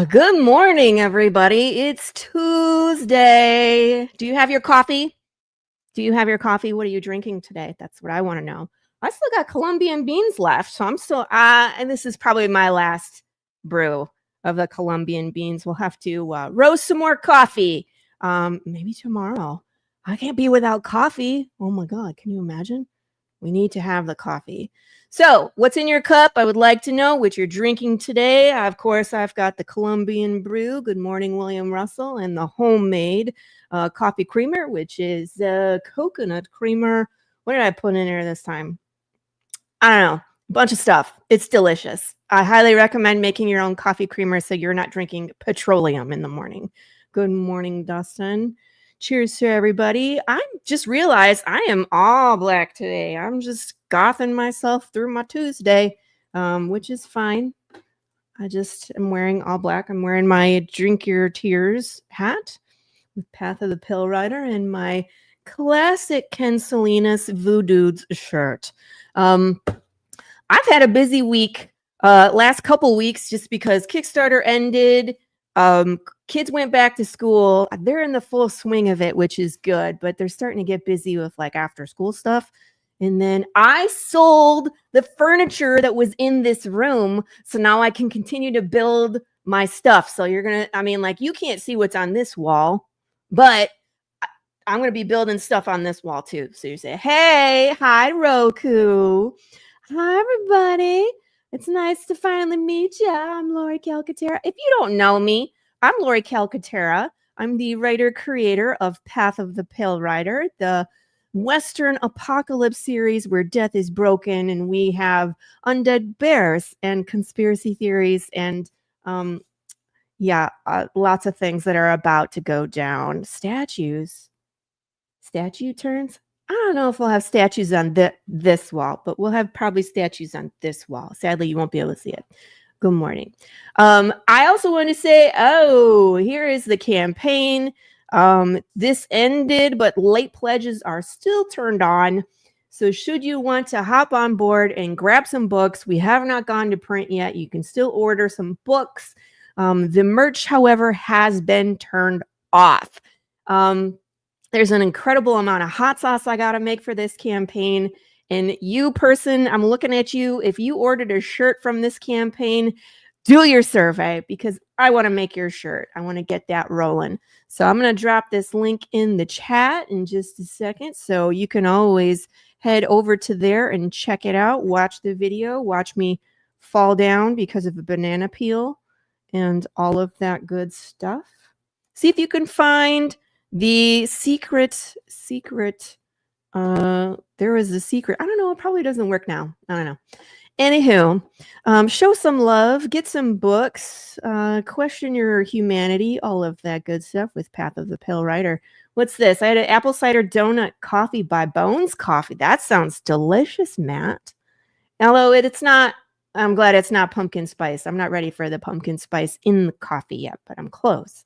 Good morning, everybody. It's Tuesday. Do you have your coffee? What are you drinking today? That's what I want to know. I still got Colombian beans left, so I'm still, and this is probably my last brew of the Colombian beans. We'll have to roast some more coffee. Maybe tomorrow. I can't be without coffee. Oh my God, can you imagine? We need to have the coffee. So, what's in your cup? I would like to know what you're drinking today. Of course, I've got the Colombian Brew. Good morning, William Russell, and the homemade coffee creamer, which is coconut creamer. What did I put in there this time? I don't know. A bunch of stuff. It's delicious. I highly recommend making your own coffee creamer so you're not drinking petroleum in the morning. Good morning, Dustin. Cheers to everybody. I just realized I am all black today. I'm just gothing myself through my Tuesday, which is fine. I just am wearing all black. I'm wearing my Drink Your Tears hat with Path of the Pill Rider and my classic Ken Salinas Voodoo's shirt. I've had a busy week, last couple weeks, just because Kickstarter ended. Kids went back to school. They're in the full swing of it, which is good, but they're starting to get busy with like after school stuff. And then I sold the furniture that was in this room. So now I can continue to build my stuff. So you can't see what's on this wall, but I'm going to be building stuff on this wall too. So you say, hey, hi, Roku. Hi, everybody. It's nice to finally meet you. I'm Laurie Calcaterra. If you don't know me, I'm Laurie Calcaterra. I'm the writer-creator of Path of the Pale Rider, the Western apocalypse series where death is broken and we have undead bears and conspiracy theories and, lots of things that are about to go down. Statue turns. I don't know if we'll have statues on this wall, but we'll have probably statues on this wall. Sadly, you won't be able to see it. Good morning. I also want to say, here is the campaign. This ended, but late pledges are still turned on. So should you want to hop on board and grab some books, we have not gone to print yet. You can still order some books. The merch, however, has been turned off. There's an incredible amount of hot sauce I got to make for this campaign. And you person, I'm looking at you. If you ordered a shirt from this campaign, do your survey because I want to make your shirt. I want to get that rolling. So I'm going to drop this link in the chat in just a second. So you can always head over to there and check it out. Watch the video. Watch me fall down because of a banana peel and all of that good stuff. See if you can find the secret, there is a secret. I don't know. It probably doesn't work now. I don't know. Anywho, show some love, get some books, question your humanity, all of that good stuff with Path of the Pale Rider. What's this? I had an apple cider donut coffee by Bones Coffee. That sounds delicious, Matt. Although it's not, I'm glad it's not pumpkin spice. I'm not ready for the pumpkin spice in the coffee yet, but I'm close.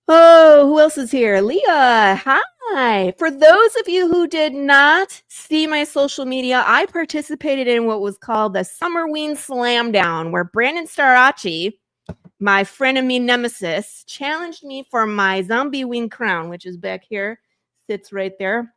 Oh, who else is here? Leah, hi. For those of you who did not see my social media, I participated in what was called the Summerween Slam Down, where Brandon Starachi, my frenemy nemesis, challenged me for my Zombie Ween crown, which is back here, sits right there.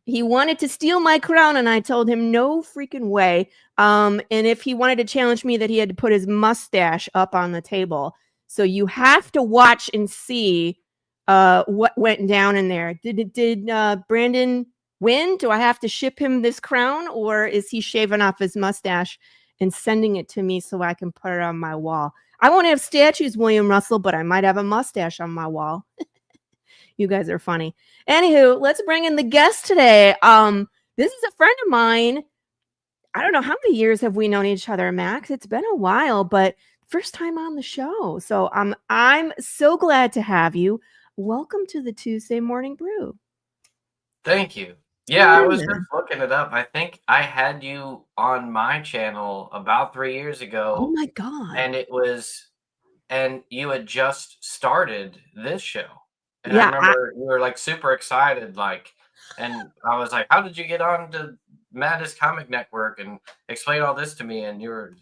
He wanted to steal my crown, and I told him no freaking way. And if he wanted to challenge me, that he had to put his mustache up on the table. So you have to watch and see what went down in there. Did Brandon win? Do I have to ship him this crown, or is he shaving off his mustache and sending it to me so I can put it on my wall? I won't have statues, William Russell, but I might have a mustache on my wall. You guys are funny. Anywho, let's bring in the guest today. This is a friend of mine. I don't know how many years have we known each other, Max. It's been a while, but first time on the show. So I'm so glad to have you. Welcome to the Tuesday Morning Brew. Thank you. Yeah, I was just looking it up. I think I had you on my channel about 3 years ago. Oh my God. And you had just started this show. And yeah, I remember you were like super excited, and I was like, how did you get on to Maddest Comic Network and explain all this to me? And you were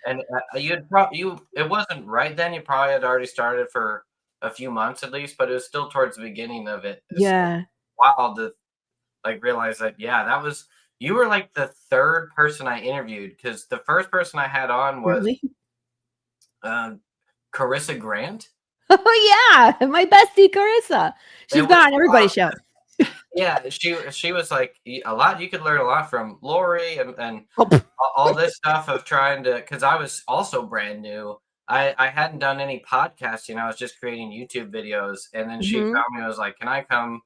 And it wasn't right then. You probably had already started for a few months at least, but it was still towards the beginning of it. It's Yeah. wild to like realize that. Yeah, you were like the third person I interviewed because the first person I had on was Really? uh, Carissa Grant. Oh yeah, my bestie Carissa. She's It been was on everybody's show. yeah. She was like a lot. You could learn a lot from Laurie and Oh, pff. all this stuff of trying to, because I was also brand new. I hadn't done any podcasting. I was just creating YouTube videos, and then she Mhm. found me. I was like, "Can I come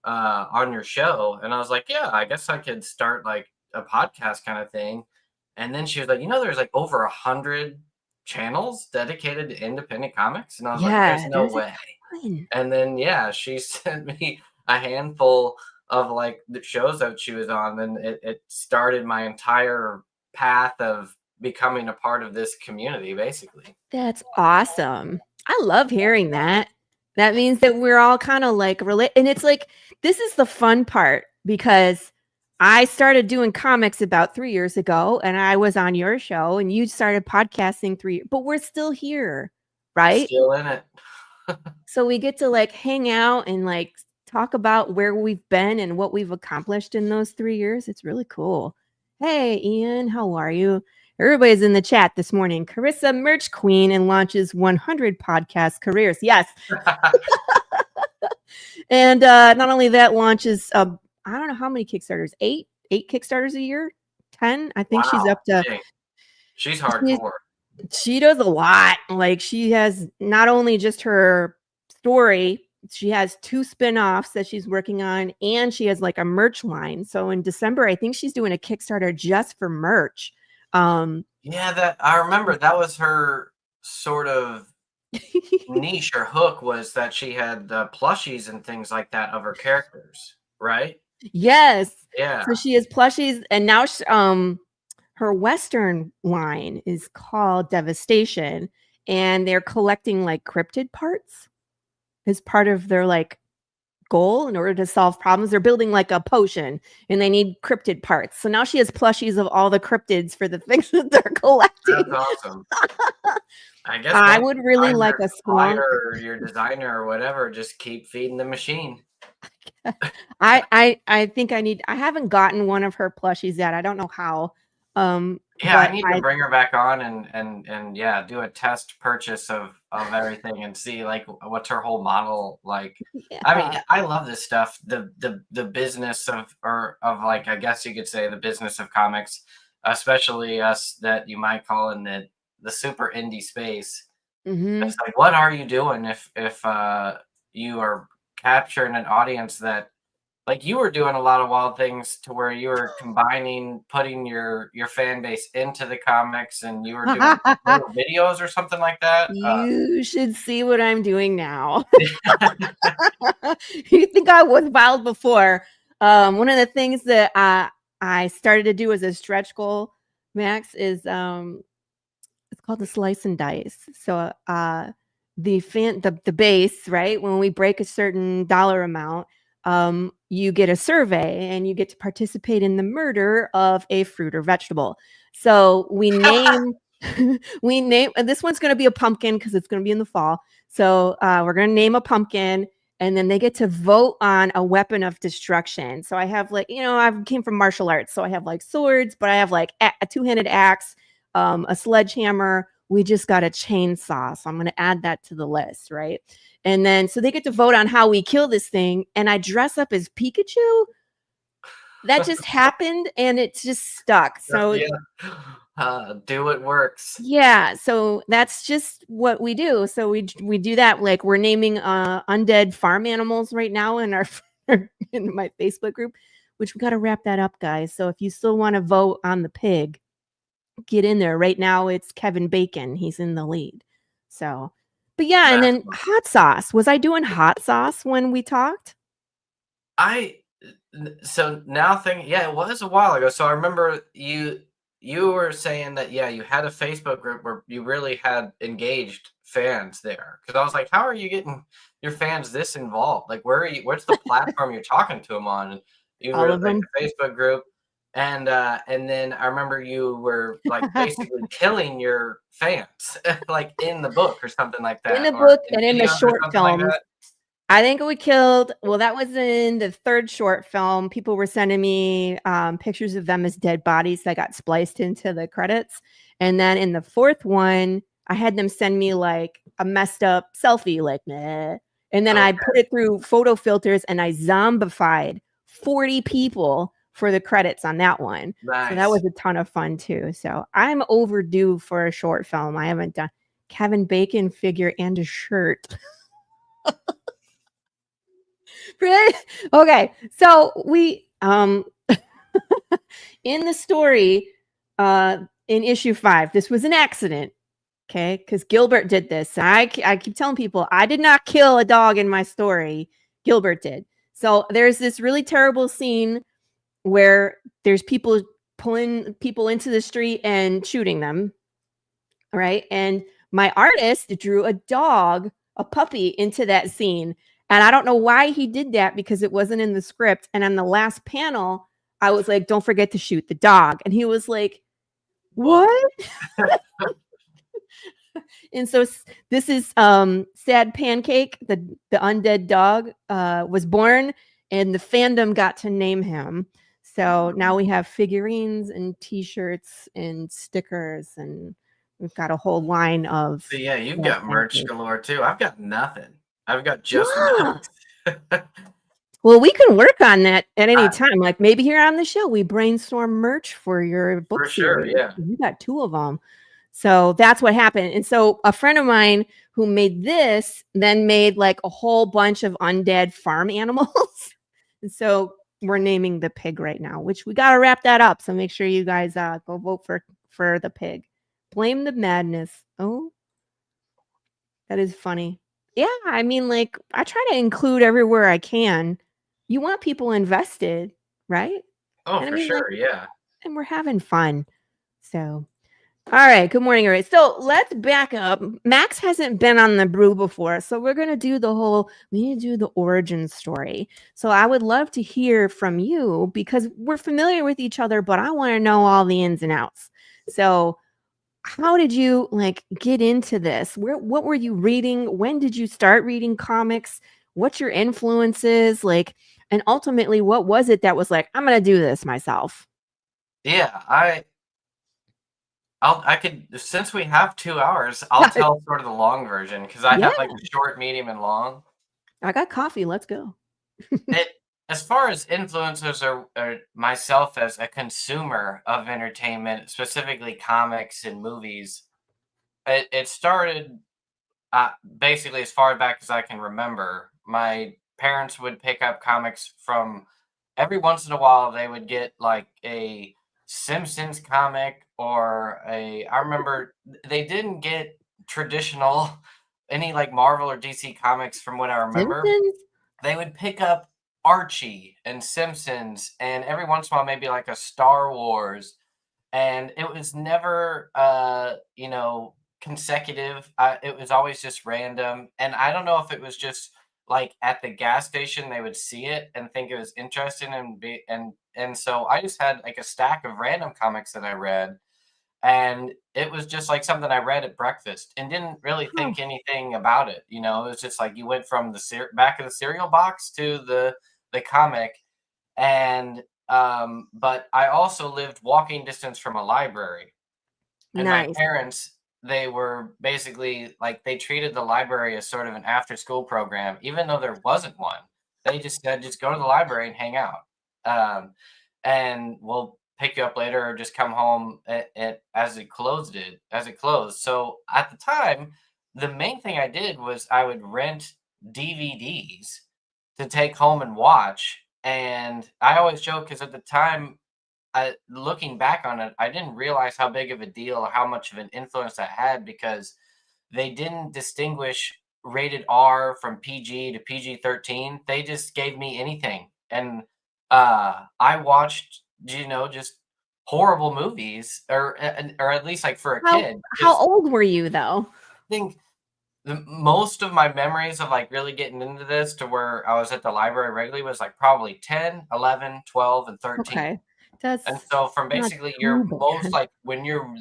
on your show?" And I was like, "Yeah, I guess I could start like a podcast kind of thing." And then she was like, "There's like over 100 channels dedicated to independent comics," and I was like, "There's Yeah, no there's a way." ton. And then yeah, she sent me a handful of like the shows that she was on, and it started my entire path of becoming a part of this community, basically. That's awesome. I love hearing that. That means that we're all kind of like relate, and it's like this is the fun part because I started doing comics about 3 years ago, and I was on your show, and you started podcasting but we're still here, right? Still in it. So we get to like hang out and like talk about where we've been and what we've accomplished in those 3 years. It's really cool. Hey, Ian, how are you? Everybody's in the chat this morning. Carissa Merch Queen and launches 100 podcast careers. Yes. And not only that, launches, I don't know how many Kickstarters, eight Kickstarters a year, 10. I think she's Wow. up to, Dang. She's she's hardcore. she does a lot. Like she has not only just her story, she has 2 spin-offs that she's working on, and she has like a merch line. So in December, I think she's doing a Kickstarter just for merch. Yeah, that I remember that was her sort of niche or hook, was that she had plushies and things like that of her characters, right? Yes. Yeah. So she has plushies, and now her Western line is called Devastation, and they're collecting like cryptid parts as part of their like goal in order to solve problems. They're building like a potion and they need cryptid parts. So now she has plushies of all the cryptids for the things that they're That's collecting. awesome. I guess I once would you really find like your a supplier skunk. or your designer or whatever, just keep feeding the machine. I think I haven't gotten one of her plushies yet. I don't know how. Yeah, I But need to I bring her back on and yeah, do a test purchase of everything and see like what's her whole model like. I mean, yeah. I love this stuff. The business of like, I guess you could say the business of comics, especially us that you might call in the super indie space. It's Mhm. like, what are you doing if you are capturing an audience that, like, you were doing a lot of wild things to where you were combining, putting your fan base into the comics, and you were doing little videos or something like that. You should see what I'm doing now. You think I was wild before. One of the things that I started to do as a stretch goal, Max, is it's called the slice and dice. So the base, right? When we break a certain dollar amount, you get a survey and you get to participate in the murder of a fruit or vegetable. So we name we name this one's going to be a pumpkin because it's going to be in the fall. So we're going to name a pumpkin, and then they get to vote on a weapon of destruction. So I have like, I came from martial arts, so I have like swords, but I have like a two-handed axe, a sledgehammer. We just got a chainsaw. So I'm going to add that to the list, right? And then so they get to vote on how we kill this thing. And I dress up as Pikachu. That just happened and it just stuck. So Yeah, do what works. yeah, so that's just what we do. So we do that. Like we're naming undead farm animals right now in our in my Facebook group, which we got to wrap that up, guys. So if you still want to vote on the pig, get in there. Right now it's Kevin Bacon. He's in the lead. So, but yeah, and That's then hot sauce. Was I doing hot sauce when we talked? I so now thinking, yeah, it was a while ago. So I remember you were saying that, yeah, you had a Facebook group where you really had engaged fans there. Because I was like, how are you getting your fans this involved? Like, where are you? Where's the platform you're talking to them on? And you All were of like them. a Facebook group. And then I remember you were like basically killing your fans, like in the book or something like In that, the or book in and in the videos or short something like films. that. I think we killed, well, that was in the third short film. People were sending me pictures of them as dead bodies that got spliced into the credits. And then in the fourth one, I had them send me like a messed up selfie, like, meh. And then I Okay, put it through photo filters and I zombified 40 people for the credits on that one. So that nice. was a ton of fun too. So I'm overdue for a short film. I haven't done Kevin Bacon figure and a shirt. Right? Okay. So we in the story in issue 5, this was an accident. Okay, because Gilbert did this. I keep telling people I did not kill a dog in my story. Gilbert did. So there's this really terrible scene where there's people pulling people into the street and shooting them. Right. And my artist drew a dog, a puppy into that scene. And I don't know why he did that because it wasn't in the script. And on the last panel, I was like, don't forget to shoot the dog. And he was like, what? And so this is Sad Pancake, the undead dog, was born, and the fandom got to name him. So now we have figurines and T-shirts and stickers, and we've got a whole line of. So yeah, you've Sad got merch Pancake. galore too. I've got nothing. I've got just mugs. Well, we can work on that at any I, time. Like maybe here on the show, we brainstorm merch for your book for sure, series. yeah. You got 2 of them. So that's what happened. And so a friend of mine who made this then made like a whole bunch of undead farm animals. And so we're naming the pig right now, which we got to wrap that up. So make sure you guys go vote for the pig. Blame the madness. Oh, that is funny. Yeah, I mean, like I try to include everywhere I can. You want people invested, right? Oh, And I for mean, like, sure, yeah. and we're having fun. So all right. Good morning, everybody. So let's back up. Max hasn't been on the brew before, so we're gonna do we need to do the origin story. So I would love to hear from you because we're familiar with each other, but I want to know all the ins and outs. So how did you like get into this? What were you reading? When did you start reading comics? What's your influences? Like, and ultimately, what was it that was like, I'm gonna do this myself? Yeah, I could, since we have 2 hours, I'll tell sort of the long version because I Yeah, have like the short, medium, and long. I got coffee. Let's go. It As far as influencers or myself as a consumer of entertainment, specifically comics and movies, it started basically as far back as I can remember. My parents would pick up comics from every once in a while. They would get like a Simpsons comic or I remember they didn't get traditional any like Marvel or DC comics from what I remember. Simpsons? They would pick up Archie and Simpsons and every once in a while maybe like a Star Wars, and it was never consecutive. It was always just random, and I don't know if it was just like at the gas station they would see it and think it was interesting and be and so I just had like a stack of random comics that I read, and it was just like something I read at breakfast and didn't really Oh, think anything about it. It was just like you went from the back of the cereal box to the comic. And but I also lived walking distance from a library, and my nice. parents, they were basically like they treated the library as sort of an after school program even though there wasn't one. They just said just go to the library and hang out, and we'll pick you up later or just come home as it closed. So at the time, the main thing I did was I would rent DVDs to take home and watch. And I always joke because at the time, looking back on it, I didn't realize how big of a deal or how much of an influence that had because they didn't distinguish rated R from PG to PG-13. They just gave me anything. And I watched, just horrible movies, or at least like for a How kid. how Because old were you though? I think most of my memories of like really getting into this to where I was at the library regularly was like probably 10, 11, 12, and 13. Okay. And That's so from not basically your too most, bad. like, when you're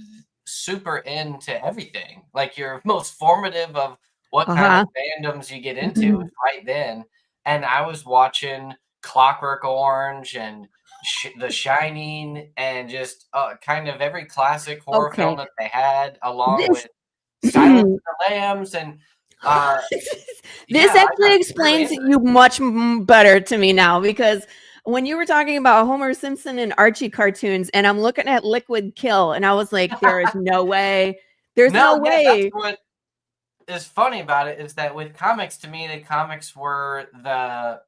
super into everything, like, your most formative of what kind of Uh-huh. fandoms you get into is Mhm. right then, and I was watching Clockwork Orange and The Shining and just, kind of every classic horror film Okay. that they had, along This with Silence of the Lambs, and, uh, this yeah, I actually got really explains into you much better to me now because when you were talking about Homer Simpson and Archie cartoons, and I'm looking at Liquid Kill, and I was like, there is it. no way. There's No, no yeah, that's way. what is funny about it is that with comics, to me, the comics were the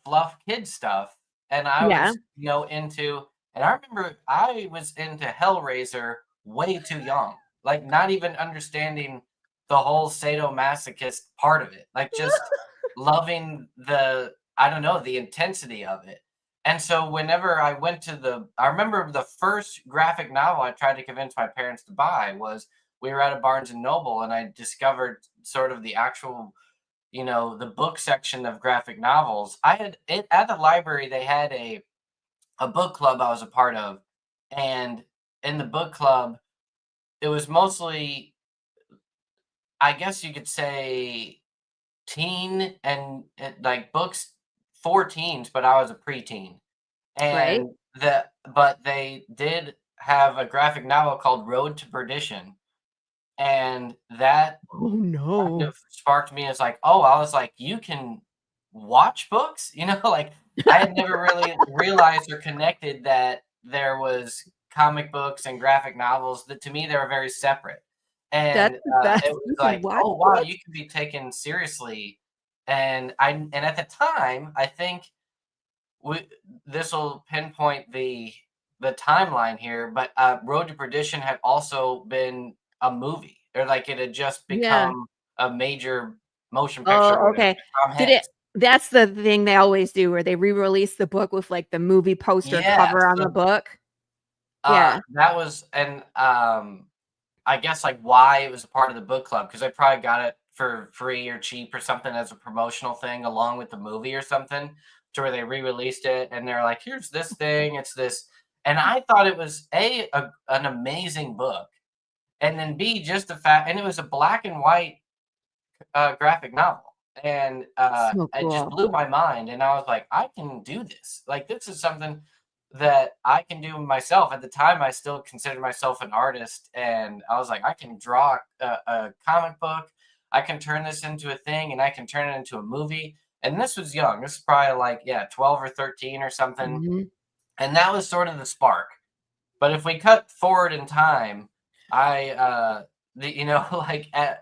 fluff kid stuff. And I Yeah. was, into, and I remember I was into Hellraiser way too young, like not even understanding the whole sadomasochist part of it, like just loving I don't know, the intensity of it. And so whenever I remember the first graphic novel I tried to convince my parents to buy was we were at a Barnes and Noble and I discovered sort of the actual, the book section of graphic novels. I had it at the library. They had a book club I was a part of, and in the book club, it was mostly, I guess you could say, teen and like books for teens, but I was a preteen, Right? and but they did have a graphic novel called Road to Perdition, and that Oh kind no. of sparked me as like, oh, I was like, you can watch books, like I had never really realized or connected that there was comic books and graphic novels that to me they were very separate. That's And the best. it was You can like, watch oh wow, books. you can be taken seriously. And at the time, I think we this will pinpoint the timeline here, but Road to Perdition had also been a movie, or like it had just Yeah. become a major motion picture or Oh, whatever okay. with Tom Did it Hanks. That's the thing they always do where they re-release the book with like the movie poster Yeah, cover on the so book. Yeah. that was, and I guess like why it was a part of the book club because I probably got it for free or cheap or something as a promotional thing along with the movie or something, to where they re-released it and they're like, here's this thing, it's this, and I thought it was an amazing book, and then B, just the fact, and it was a black and white graphic novel, and So it just cool. blew my mind, and I was like, I can do this. Like this is something that I can do myself. At the time, I still considered myself an artist, and I was like, I can draw a comic book. I can turn this into a thing, and I can turn it into a movie. And this was young. This is probably like 12 or 13 or something, Mhm. and that was sort of the spark. But if we cut forward in time, I like as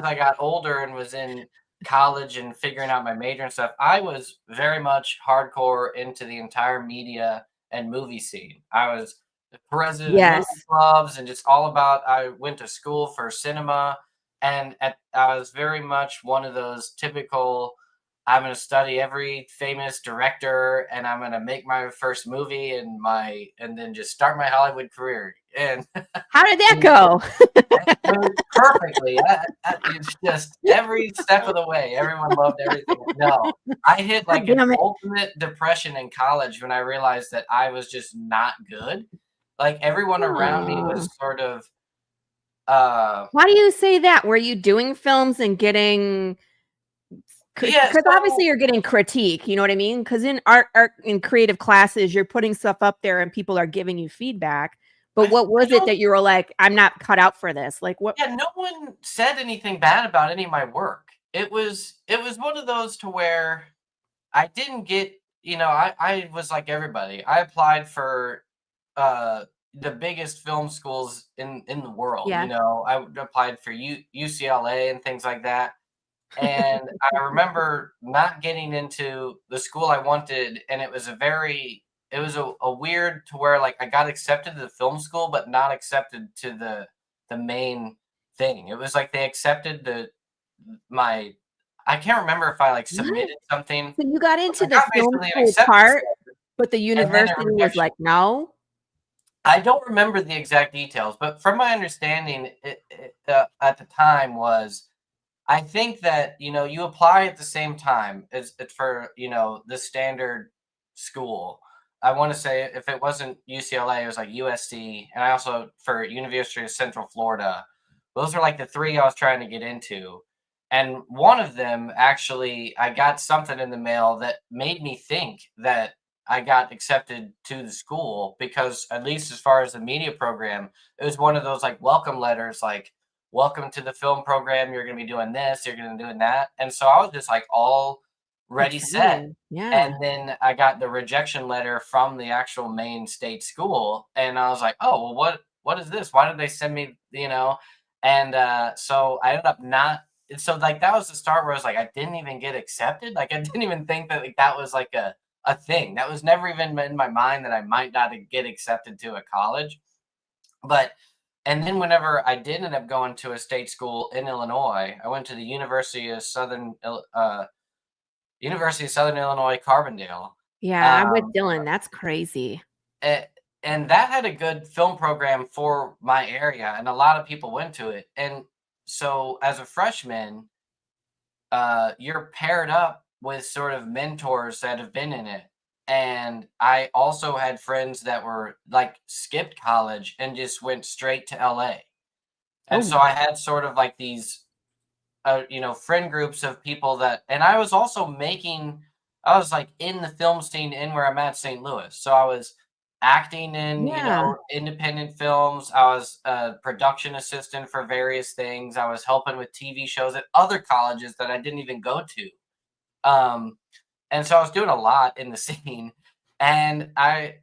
I got older and was in college and figuring out my major and stuff, I was very much hardcore into the entire media and movie scene. I was the president of movie Yes. clubs and just all about. I went to school for cinema, and I was very much one of those typical. I'm going to study every famous director and I'm going to make my first movie and then just start my Hollywood career. And How did that it go? went perfectly. It's just every step of the way, everyone loved everything. No, I hit God like an damn it. ultimate depression in college when I realized that I was just not good. Like everyone around me Aw. was sort of, uh, Why do you say that? Were you doing films and getting yeah. because obviously So you're getting critique, you know what I mean? Because in art in creative classes, you're putting stuff up there and people are giving you feedback. But what I was it don't that you were like, I'm not cut out for this? Like what? Yeah, no one said anything bad about any of my work. It was one of those to where I didn't get, I was like everybody. I applied for the biggest film schools in the world. Yeah. I applied for UCLA and things like that. And I remember not getting into the school I wanted, and it was a weird to where like I got accepted to the film school, but not accepted to the main thing. It was like they accepted my I can't remember if I like What? submitted something. So you got I into the got film basically an school acceptance part, letter but the and then a university was rejection. like, no. I don't remember the exact details, but from my understanding, at the time was I think that, you apply at the same time as for, the standard school. I want to say if it wasn't UCLA, it was like USC, and I also for University of Central Florida. Those are like the three I was trying to get into. And one of them actually, I got something in the mail that made me think that I got accepted to the school because, at least as far as the media program, it was one of those like welcome letters, like, welcome to the film program. You're going to be doing this, you're going to be doing that. And so I was just like all ready, set. Excited. Yeah. And then I got the rejection letter from the actual main state school. And I was like, oh, well, what is this? Why did they send me, And so I ended up not. And so like that was the start where I was like, I didn't even get accepted. Like I didn't even think that like, that was like a thing. That was never even in my mind that I might not get accepted to a college. But and then whenever I did end up going to a state school in Illinois, I went to the University of Southern Illinois, Carbondale. Yeah, I'm with Um, Dylan. That's crazy. a- and that had a good film program for my area, and a lot of people went to it. And so, as a freshman, you're paired up with sort of mentors that have been in it. And I also had friends that were like skipped college and just went straight to LA. And Oh, so I had sort of like these friend groups of people that, and I was also I was like in the film scene in where I'm at, St. Louis. So I was acting in, yeah. independent films. I was a production assistant for various things. I was helping with TV shows at other colleges that I didn't even go to. Um, and so I was doing a lot in the scene. And I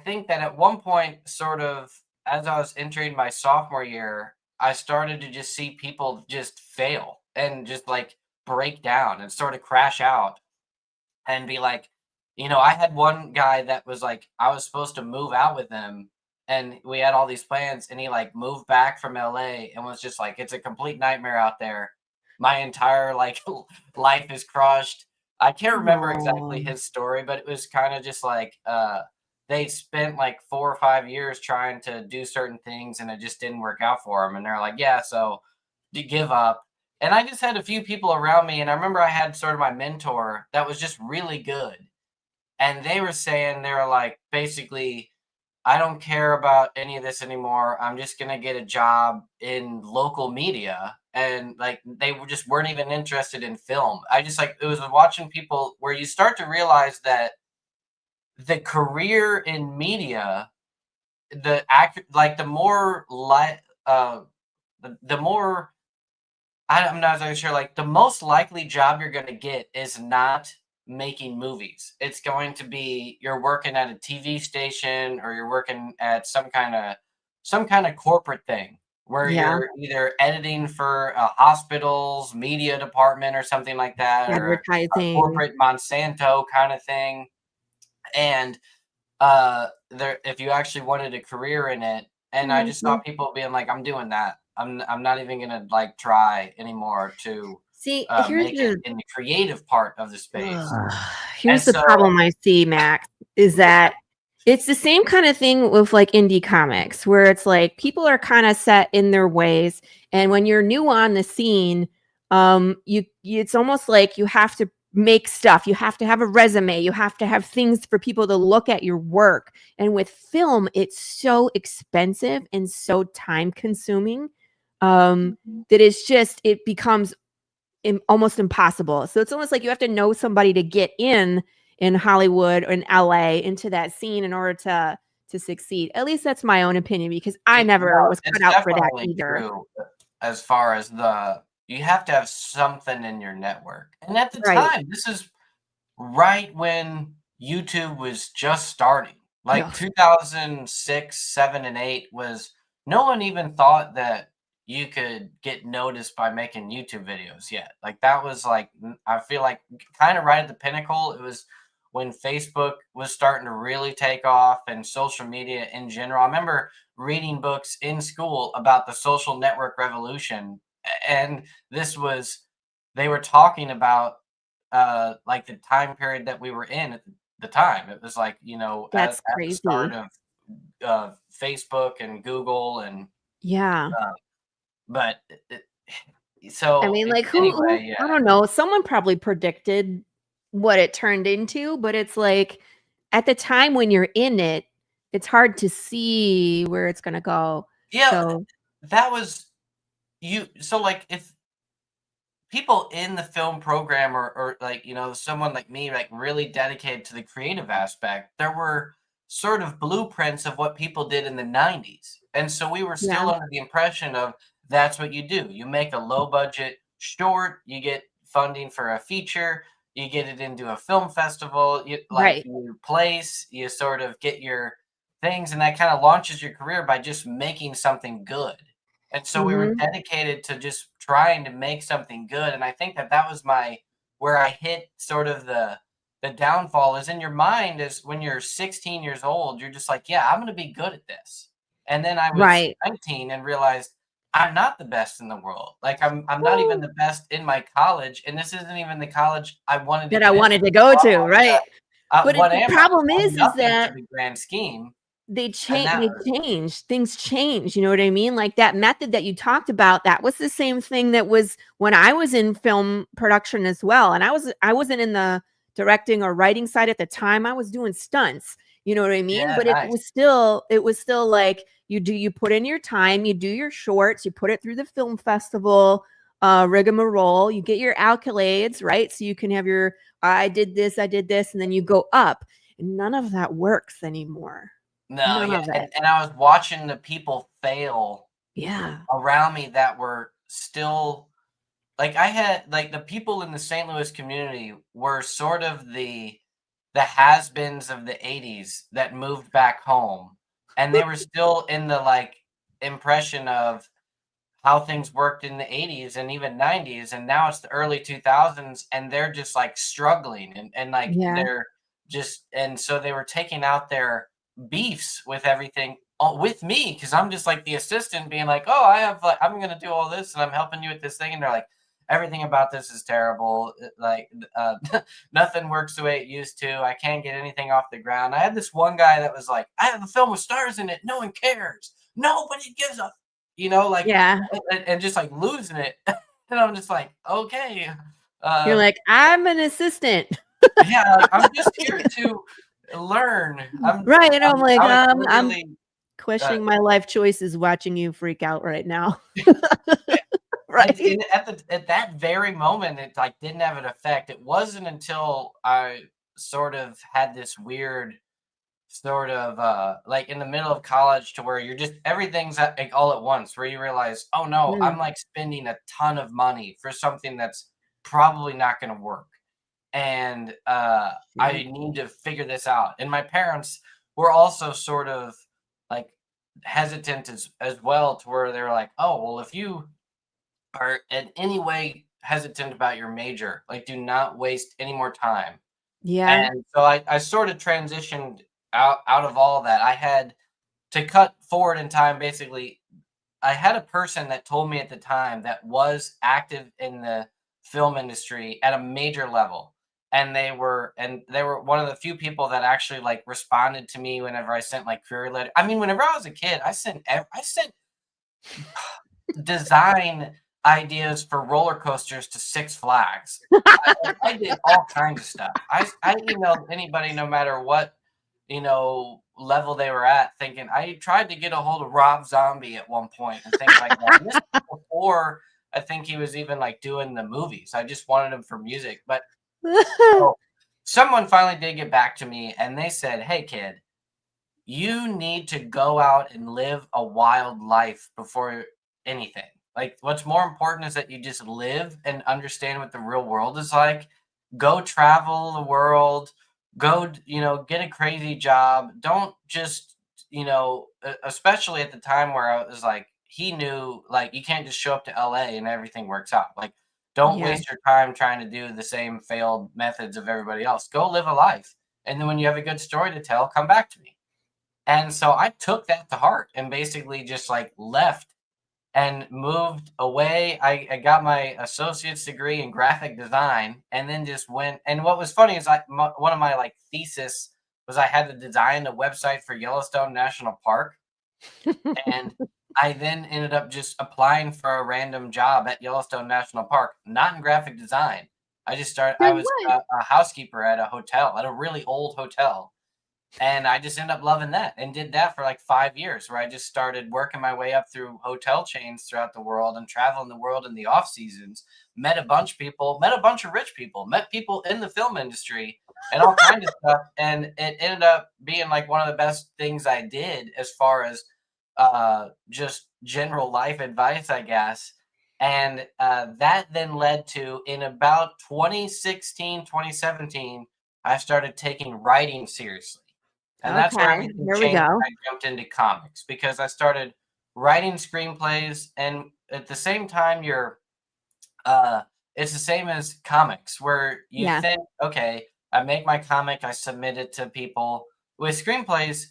think that at one point, sort of as I was entering my sophomore year, I started to just see people just fail and just like break down and sort of crash out and be like, I had one guy that was like, I was supposed to move out with him and we had all these plans, and he like moved back from LA and was just like, it's a complete nightmare out there. My entire like life is crushed. I can't remember exactly Oh, his story, but it was kind of just like they spent like 4 or 5 years trying to do certain things and it just didn't work out for them. And they're like, yeah, so you give up. And I just had a few people around me, and I remember I had sort of my mentor that was just really good. And they were saying, they were like, basically, I don't care about any of this anymore. I'm just gonna get a job in local media. And like just weren't even interested in film. I just like it was watching people where you start to realize that the career in media, the act like the more the more I'm not exactly sure. Like the most likely job you're going to get is not making movies. It's going to be you're working at a TV station or you're working at some kind of corporate thing where yeah. you're either editing for a hospital's media department or something like that, or a Advertising. corporate Monsanto kind of thing. And there, if you actually wanted a career in it, and I just saw Mhm. people being like, I'm doing that. I'm not even gonna like try anymore to See, make it in the creative part of the space. ugh, And here's the so problem I see, Max, is that it's the same kind of thing with like indie comics where it's like people are kind of set in their ways, and when you're new on the scene, it's almost like you have to make stuff, you have to have a resume, you have to have things for people to look at your work. And with film, it's so expensive and so time consuming, that it becomes almost impossible. So it's almost like you have to know somebody to get in Hollywood or in LA into that scene in order to succeed. At least that's my own opinion because I never no, was cut it's out for that definitely either. true as far as you have to have something in your network. And at the Right. time, this is right when YouTube was just starting. Like Yes. 2006, 7, and 8 was no one even thought that you could get noticed by making YouTube videos yet. Like that was like I feel like kind of right at the pinnacle. It was when Facebook was starting to really take off and social media in general. I remember reading books in school about the social network revolution, and this was they were talking about like the time period that we were in at the time. It was like, That's at the start crazy. of Facebook and Google and Yeah. uh, but I mean, like who anyway, I yeah. don't know, someone probably predicted what it turned into, but it's like at the time when you're in it, it's hard to see where it's gonna go. Yeah, So that was you. So like, if people in the film program or like, someone like me, like really dedicated to the creative aspect, there were sort of blueprints of what people did in the 90s. And so we were yeah, still under the impression of that's what you do. You make a low budget short, you get funding for a feature, you get it into a film festival, right. you place, you sort of get your things, and that kind of launches your career by just making something good. And so we were Mhm. dedicated to just trying to make something good, and I think that that was my where I hit sort of the downfall is in your mind is when you're 16 years old, you're just like, "Yeah, I'm gonna be good at this." And then I was Right. 19 and realized I'm not the best in the world. Like, I'm not even Woo! the best in my college, and this isn't even the college I wanted to That I get into. wanted to go So I'm to, like, right? But what the am I? problem I'm is nothing to that the grand scheme, they and change, things change, you know what I mean? Like, that method that you talked about, that was the same thing that was when I was in film production as well, and I wasn't in the directing or writing side at the time, I was doing stunts, you know what I mean? yeah, But nice. it was still like, you put in your time, you do your shorts, you put it through the film festival, rigmarole, you get your accolades, right? So you can have your, I did this, and then you go up, and none of that works anymore. No, None yeah, of and it. and I was watching the people fail Yeah. around me that were still like, I had like, the people in the St. Louis community were sort of the has-beens of the '80s that moved back home, and they were still in the, like, impression of how things worked in the '80s and even '90s, and now it's the early 2000s, and they're just, like, struggling, and, like, Yeah. they're just and so they were taking out their beefs with everything with me because 'cause I'm just, like, the assistant being like, "Oh, I have, like I'm gonna do all this, and I'm helping you with this thing," and they're like, "Everything about this is terrible, nothing works the way it used to, I can't get anything off the ground." I had this one guy that was like, "I have a film with stars in it, no one cares. Nobody gives a" like Yeah. and just, like, losing it, and I'm just like, "Okay, You're uh, like, "I'm an assistant." yeah, like, I'm just here to learn." Right, and I'm like, I was I'm really, uh, questioning my life choices watching you freak out right now. Right? at that very moment, it, like, didn't have an effect. It wasn't until I sort of had this weird sort of, like, in the middle of college to where you're just everything's at like, all at once, where you realize, "Oh, no, Mm, I'm, like, spending a ton of money for something that's probably not gonna work." And yeah. I need to figure this out. And my parents were also sort of like hesitant as well, to where they're like, "Oh, well, if you are in any way hesitant about your major, like, do not waste any more time." Yeah. And so I sort of transitioned out of all that. I had to cut forward in time. Basically, I had a person that told me at the time that was active in the film industry at a major level, and they were one of the few people that actually, like, responded to me whenever I sent, like, query letter. I mean, whenever I was a kid, I sent design ideas for roller coasters to Six Flags. I did all kinds of stuff. I emailed anybody no matter what, level they were at, thinking I tried to get a hold of Rob Zombie at one point and things like that. And this was before I think he was even, like, doing the movies. I just wanted him for music. But so someone finally did get back to me and they said, "Hey, kid, you need to go out and live a wild life before anything. Like, what's more important is that you just live and understand what the real world is like. Go travel the world, get a crazy job. Don't just, especially at the time where I was like, he knew, like, you can't just show up to LA and everything works out. Like, don't Yeah. waste your time trying to do the same failed methods of everybody else. Go live a life. And then when you have a good story to tell, come back to me." And so I took that to heart and basically just, like, left and moved away. I got my associate's degree in graphic design and then just went. And what was funny is one of my, like, thesis was I had to design a website for Yellowstone National Park. And I then ended up just applying for a random job at Yellowstone National Park, not in graphic design. I You're was what? a housekeeper at a hotel, at a really old hotel. And I just ended up loving that and did that for like 5 years, where I just started working my way up through hotel chains throughout the world and traveling the world in the off seasons. Met a bunch of people, met a bunch of rich people, met people in the film industry and all kinds of stuff. And it ended up being like one of the best things I did as far as just general life advice, I guess. And that then led to, in about 2016, 2017, I started taking writing seriously. And that's where Okay, everything here we changed go. when I jumped into comics, because I started writing screenplays, and at the same time, uh, it's the same as comics, where you Yeah. think, okay, I make my comic, I submit it to people. With screenplays,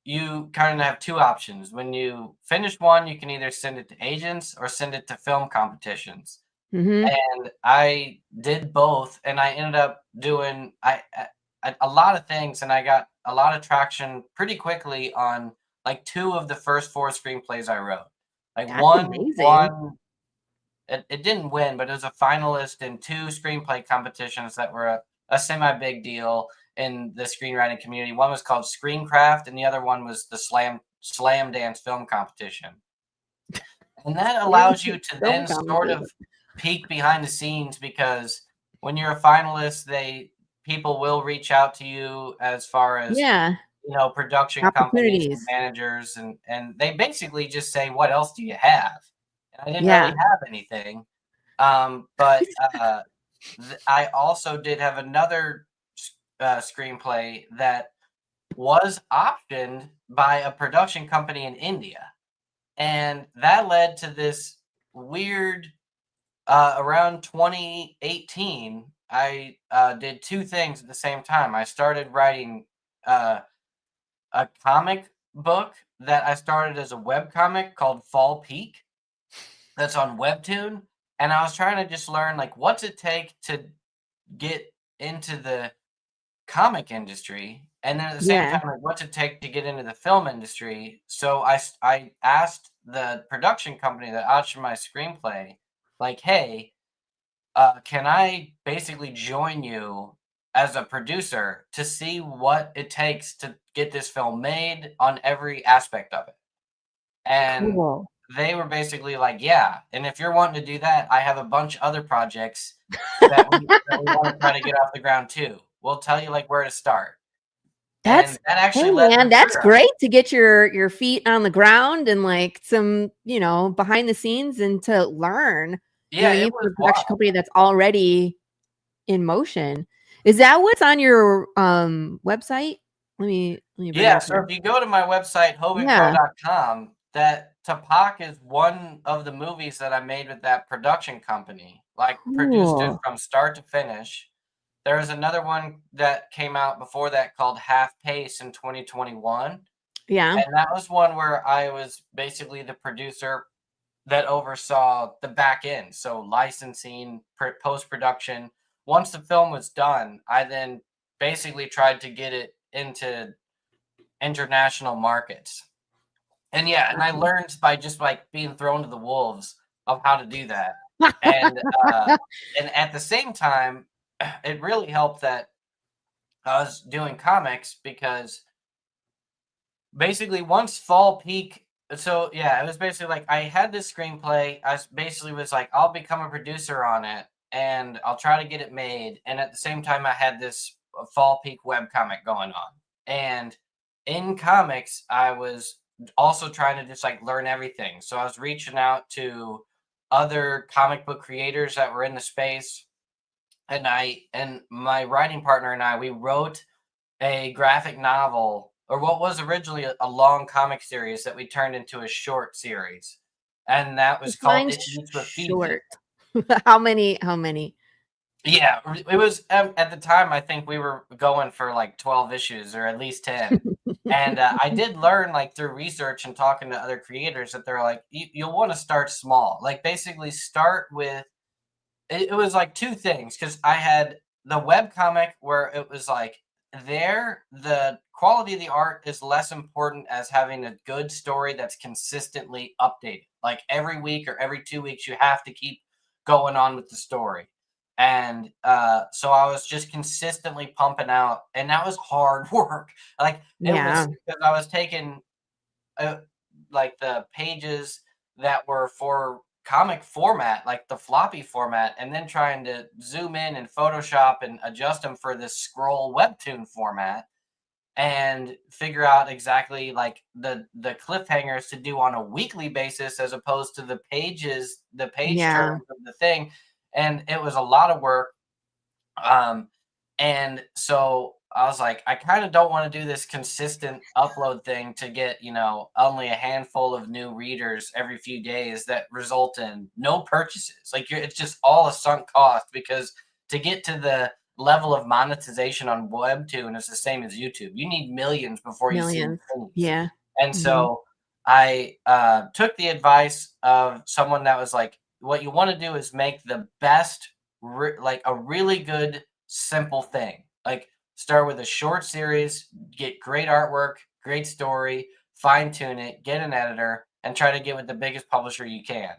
you kind of have two options. When you finish one, you can either send it to agents or send it to film competitions. Mm-hmm. And I did both, and I ended up doing a lot of things, and I got a lot of traction pretty quickly on like two of the first four screenplays I wrote. Like That's one amazing. won, it didn't win, but it was a finalist in two screenplay competitions that were a semi big deal in the screenwriting community. One was called Screencraft, and the other one was the Slam Dance Film Competition. And that allows you to Film then sort conversation. of peek behind the scenes, because when you're a finalist, people will reach out to you as far as, Yeah, production companies and opportunities. managers, and they basically just say, "What else do you have?" And I didn't really Yeah. have anything. But I also did have another screenplay that was optioned by a production company in India, and that led to this weird, around 2018, I did two things at the same time. I started writing uh, a comic book that I started as a web comic called Fall Peak, that's on Webtoon. And I was trying to just learn, like, what's it take to get into the comic industry, and then at the same Yeah. time, like, what's it take to get into the film industry. So I asked the production company that optioned my screenplay, like, hey, can I basically join you as a producer to see what it takes to get this film made on every aspect of it? And Cool. they were basically like, yeah, and if you're wanting to do that, I have a bunch of other projects that we want to try to get off the ground too. We'll tell you like where to start. And That's that Hey actually led to man, that's Brew. great to get your feet on the ground and like some, behind the scenes and to learn, Yeah, it even was from a production wild. company that's already in motion. Is that what's on your website? Let me bring it Yeah, up so here. if you go to my website, Yeah. hovenpro.com, that Tapak is one of the movies that I made with that production company. Like, produced it Cool. from start to finish. There was another one that came out before that called Half Pace in 2021. Yeah. And that was one where I was basically the producer that oversaw the back end. So licensing, post production. Once the film was done, I then basically tried to get it into international markets. And yeah, and I learned by just like being thrown to the wolves of how to do that. And uh and at the same time, it really helped that I was doing comics, because basically once Fall Peak, so yeah, it was basically like I had this screenplay. Basically was like, I'll become a producer on it and I'll try to get it made. And at the same time, I had this Fall Peak webcomic going on. And in comics, I was also trying to just like learn everything. So I was reaching out to other comic book creators that were in the space. And my writing partner and I, we wrote a graphic novel, or what was originally a long comic series that we turned into a short series, and that was called Define It Eats What Feeds It. short. How many? Yeah, it was, at the time, I think we were going for like 12 issues or at least 10. And I did learn, like, through research and talking to other creators, that they're like, you'll want to start small. Like, basically, start with it was like two things, because I had the web comic where it was like, the quality of the art is less important as having a good story that's consistently updated. Like every week or every 2 weeks, you have to keep going on with the story. And so I was just consistently pumping out, and that was hard work. Like it Yeah. was because I was taking like the pages that were for comic format, like the floppy format, and then trying to zoom in and Photoshop and adjust them for this scroll webtoon format and figure out exactly like the cliffhangers to do on a weekly basis as opposed to the page Yeah. turns of the thing. And it was a lot of work. um, and so I was like, I kind of don't want to do this consistent upload thing to get, only a handful of new readers every few days that result in no purchases. Like it's just all a sunk cost, because to get to the level of monetization on Webtoon is the same as YouTube. You need millions before you see Millions. pennies. Yeah. And Mhm. so I took the advice of someone that was like, what you want to do is make the best, like a really good simple thing. Like start with a short series, get great artwork, great story, fine tune it, get an editor, and try to get with the biggest publisher you can.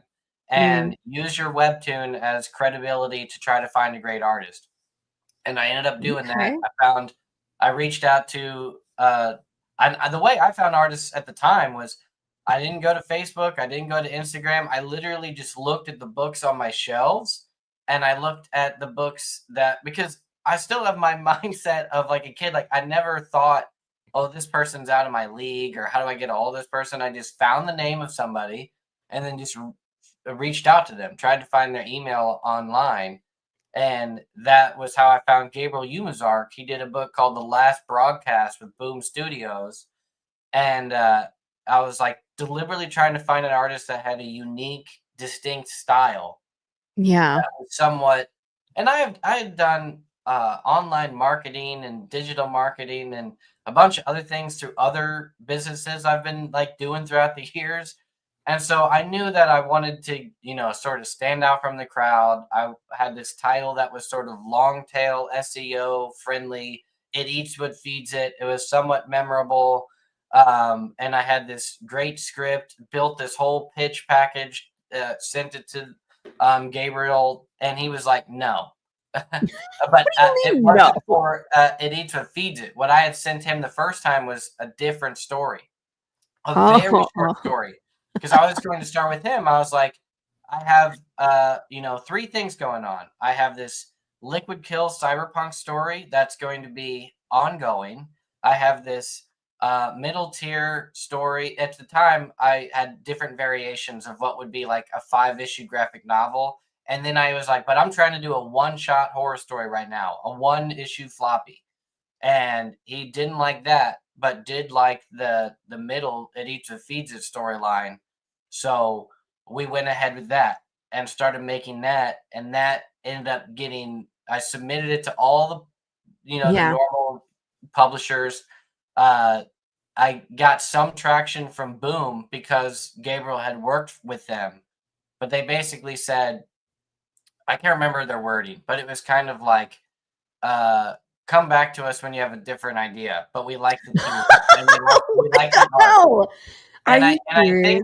Mm. And use your webtoon as credibility to try to find a great artist. And I ended up doing that. Okay. I reached out to, the way I found artists at the time was I didn't go to Facebook, I didn't go to Instagram. I literally just looked at the books on my shelves, and I looked at the books because I still have my mindset of like a kid. Like I never thought, oh, this person's out of my league, or how do I get a hold of this person? I just found the name of somebody and then just reached out to them, tried to find their email online, and that was how I found Gabriel Umazark. He did a book called The Last Broadcast with Boom Studios. And I was like deliberately trying to find an artist that had a unique, distinct style Yeah. that was somewhat. And I had done online marketing and digital marketing and a bunch of other things through other businesses I've been like doing throughout the years. And so I knew that I wanted to, sort of stand out from the crowd. I had this title that was sort of long tail SEO friendly. It eats what feeds it. It was somewhat memorable. And I had this great script, built this whole pitch package, sent it to Gabriel, and he was like, no. But What do you it mean no? wasn't for It Eats What Feeds It. What I had sent him the first time was a different story, a very short Oh. story, because I was going to start with him. I was like, I have, three things going on. I have this Liquid Kill cyberpunk story that's going to be ongoing. I have this middle tier story. At the time, I had different variations of what would be like a 5-issue graphic novel. And then I was like, but I'm trying to do a one-shot horror story right now, a one-issue floppy. And he didn't like that, but did like the middle It Eats What Feeds It storyline. So we went ahead with that and started making that, and that ended up getting. I submitted it to all the Yeah. normal publishers. Uh, I got some traction from Boom because Gabriel had worked with them, but they basically said, I can't remember their wording, but it was kind of like, uh, come back to us when you have a different idea. But we like the team, and we like the art. Wow. Are you And I think serious?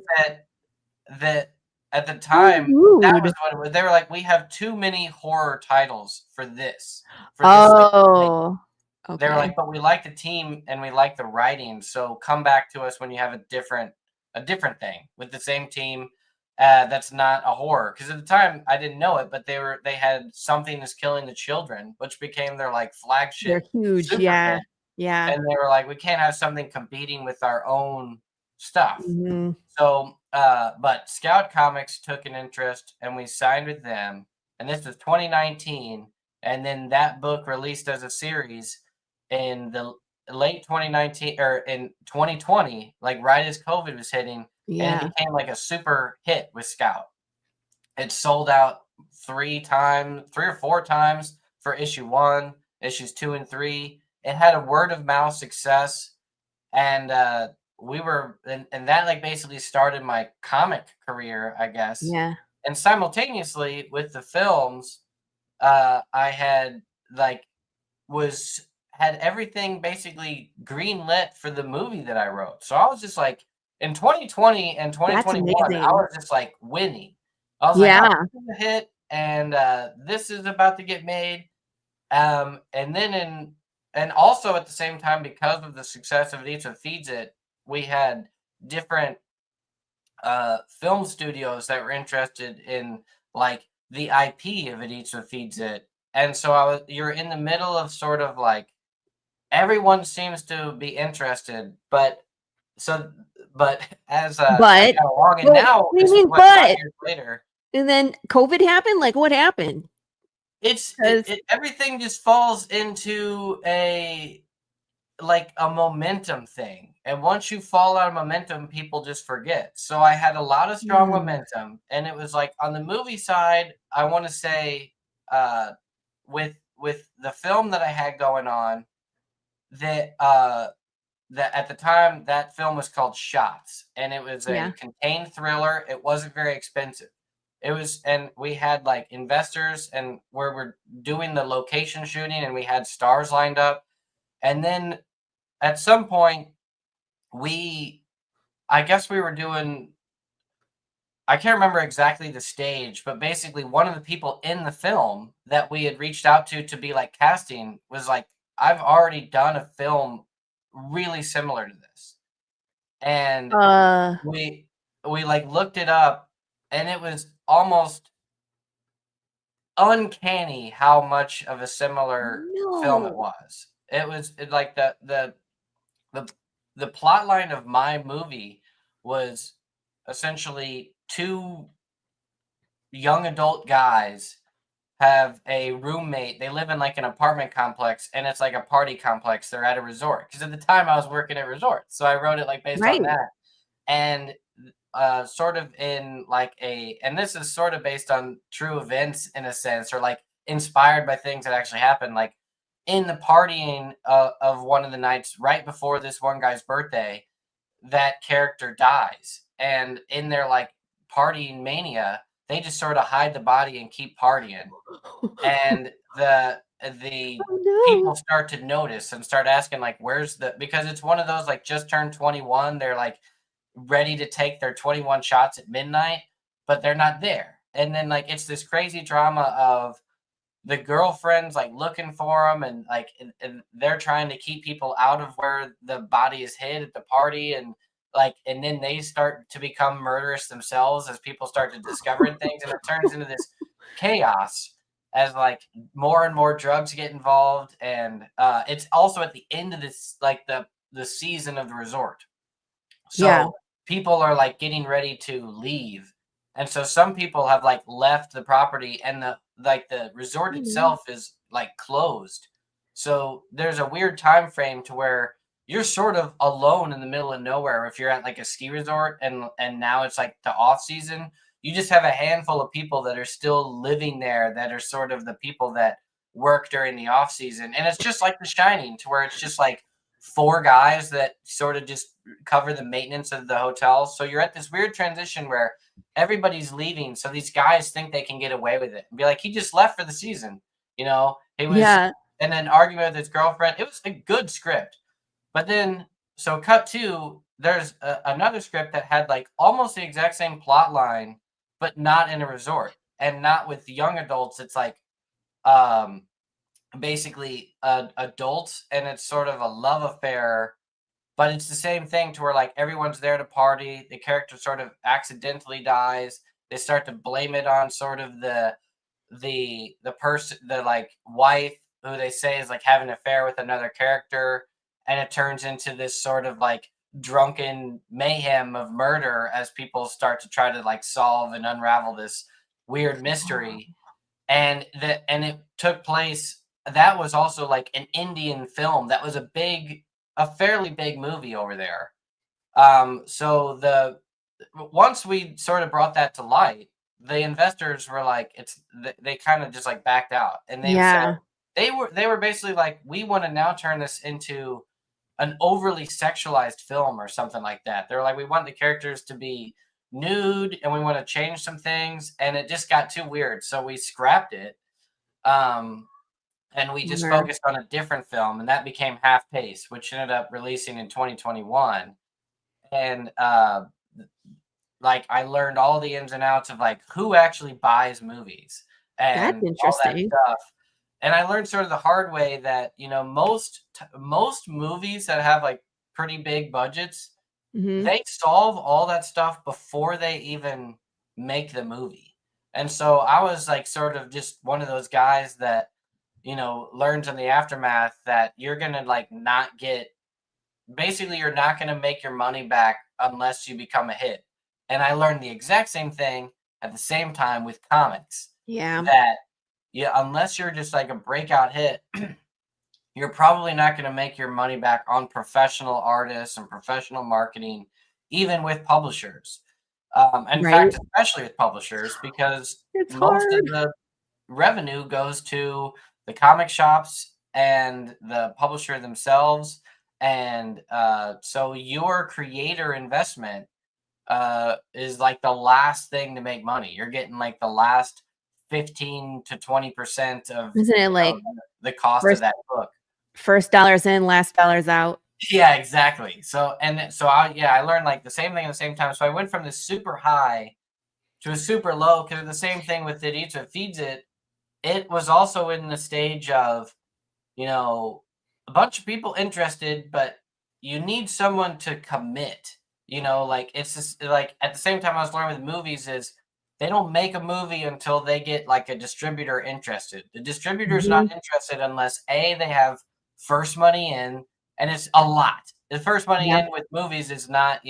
that at the So time that was rude. what it was. They were like, we have too many horror titles for this type of thing. Oh. They were Okay. like, but we like the team and we like the writing, so come back to us when you have a different thing with the same team, that's not a horror. Because at the time I didn't know it, but they had Something Is Killing the Children, which became their like They're flagship huge. super Yeah. hit, Yeah. and they were like, we can't have something competing with our own stuff. Mhm. So, but Scout Comics took an interest, and we signed with them, and this was 2019, and then that book released as a series in the late 2019 or in 2020, like right as COVID was hitting, and it Yeah. became like a super hit with Scout. It sold out 3 or 4 times for issue 1, issues 2 and 3. It had a word of mouth success, and and that like basically started my comic career, I guess. Yeah. And simultaneously with the films, I had like was had everything basically green lit for the movie that I wrote. So I was just like, in 2020 and That's 2021, I amazing. was just like winning. I was like, oh, Yeah. this is a hit. and this is about to get made. And then and also at the same time, because of the success of It Eats What Feeds It, we had different film studios that were interested in like the IP of It Eats What Feeds It. And so you're in the middle of sort of like everyone seems to be interested, but so but as I But got along, and what now do you this is mean, what 5 but? years later. And then COVID happened? Like, what happened? Because Everything just falls into a like a momentum thing. And once you fall out of momentum, people just forget. So I had a lot of strong momentum. And it was like on the movie side, I want to say uh with the film that I had going on, that that at the time that film was called Shots, and it was a yeah. contained thriller. It wasn't very expensive. It was, and we had like investors, and where we're doing the location shooting, and we had stars lined up. And then at some point, we, I guess we were doing, I can't remember exactly the stage, but basically one of the people in the film that we had reached out to be like casting was like, I've already done a film really similar to this. And Uh, we we like looked it up, and it was almost uncanny how much of a similar film it no. was. Like the the plot line of my movie was essentially two young adult guys have a roommate. They live in like an apartment complex, and it's like a party complex. They're at a resort, because at the time I was working at resorts, so I wrote it like based on Right. that. And sort of in like and this is sort of based on true events in a sense, or like inspired by things that actually happened. Like in the partying of one of the nights right before this one guy's birthday, that character dies, and in their like partying mania, they just sort of hide the body and keep partying. And the Oh people no. start to notice and start asking like, where's the, because it's one of those like just turned 21, they're like ready to take their 21 shots at midnight, but they're not there. And then like it's this crazy drama of the girlfriend's like looking for them, and like and they're trying to keep people out of where the body is hid at the party, and like and then they start to become murderous themselves as people start to discovering things, and it turns into this chaos as like more and more drugs get involved. And it's also at the end of this like the season of the resort, Yeah. so people are like getting ready to leave. And so some people have like left the property, and the resort Oh no. itself is like closed. So there's a weird time frame to where you're sort of alone in the middle of nowhere. If you're at like a ski resort, and now it's like the off season, you just have a handful of people that are still living there, that are sort of the people that work during the off season. And it's just like The Shining, to where it's just like four guys that sort of just cover the maintenance of the hotel. So you're at this weird transition where everybody's leaving. So these guys think they can get away with it and be like, he just left for the season. He was, Yeah. and then arguing with his girlfriend. It was a good script. But then, so cut to, there's another script that had like almost the exact same plot line, but not in a resort and not with young adults. It's like, um, basically adults, and it's sort of a love affair, but it's the same thing to where like everyone's there to party. The character sort of accidentally dies. They start to blame it on sort of the person, the like wife, who they say is like having an affair with another character, and it turns into this sort of like drunken mayhem of murder as people start to try to like solve and unravel this weird mystery. And it took place, that was also like an Indian film that was a fairly big movie over there. So the once we sort of brought that to light, the investors were like, they kind of just like backed out, and they said Yeah. they were basically like, we want to now turn this into an overly sexualized film or something like that. They're like, we want the characters to be nude, and we want to change some things, and it just got too weird, so we scrapped it. um and we just Bummer. focused on a different film, and that became Half Pace, which ended up releasing in 2021. And like I learned all the ins and outs of like who actually buys movies. That's and all that interesting. stuff. And I learned sort of the hard way that, most movies that have like pretty big budgets, Hmm. they solve all that stuff before they even make the movie. And so I was like sort of just one of those guys that, learns in the aftermath that you're going to like not get, basically you're not going to make your money back unless you become a hit. And I learned the exact same thing at the same time with comics, Yeah. that yeah, unless you're just like a breakout hit, you're probably not going to make your money back on professional artists and professional marketing, even with publishers. In Right. fact, especially with publishers, because It's most of hard. the revenue goes to the comic shops and the publisher themselves. And so your creator investment is like the last thing to make money. You're getting like the last 15 to 20% of Isn't it like the cost of first that book. first dollars in, last dollars out? Yeah, exactly. I learned like the same thing at the same time. So I went from this super high to a super low, because the same thing with It Eats, It Feeds It. It was also in the stage of, a bunch of people interested, but you need someone to commit. Like it's just like at the same time I was learning with movies is they don't make a movie until they get like a distributor interested. The distributor's not Hmm. interested unless they have first money in, and it's a lot. The first money Yep. in with movies is not,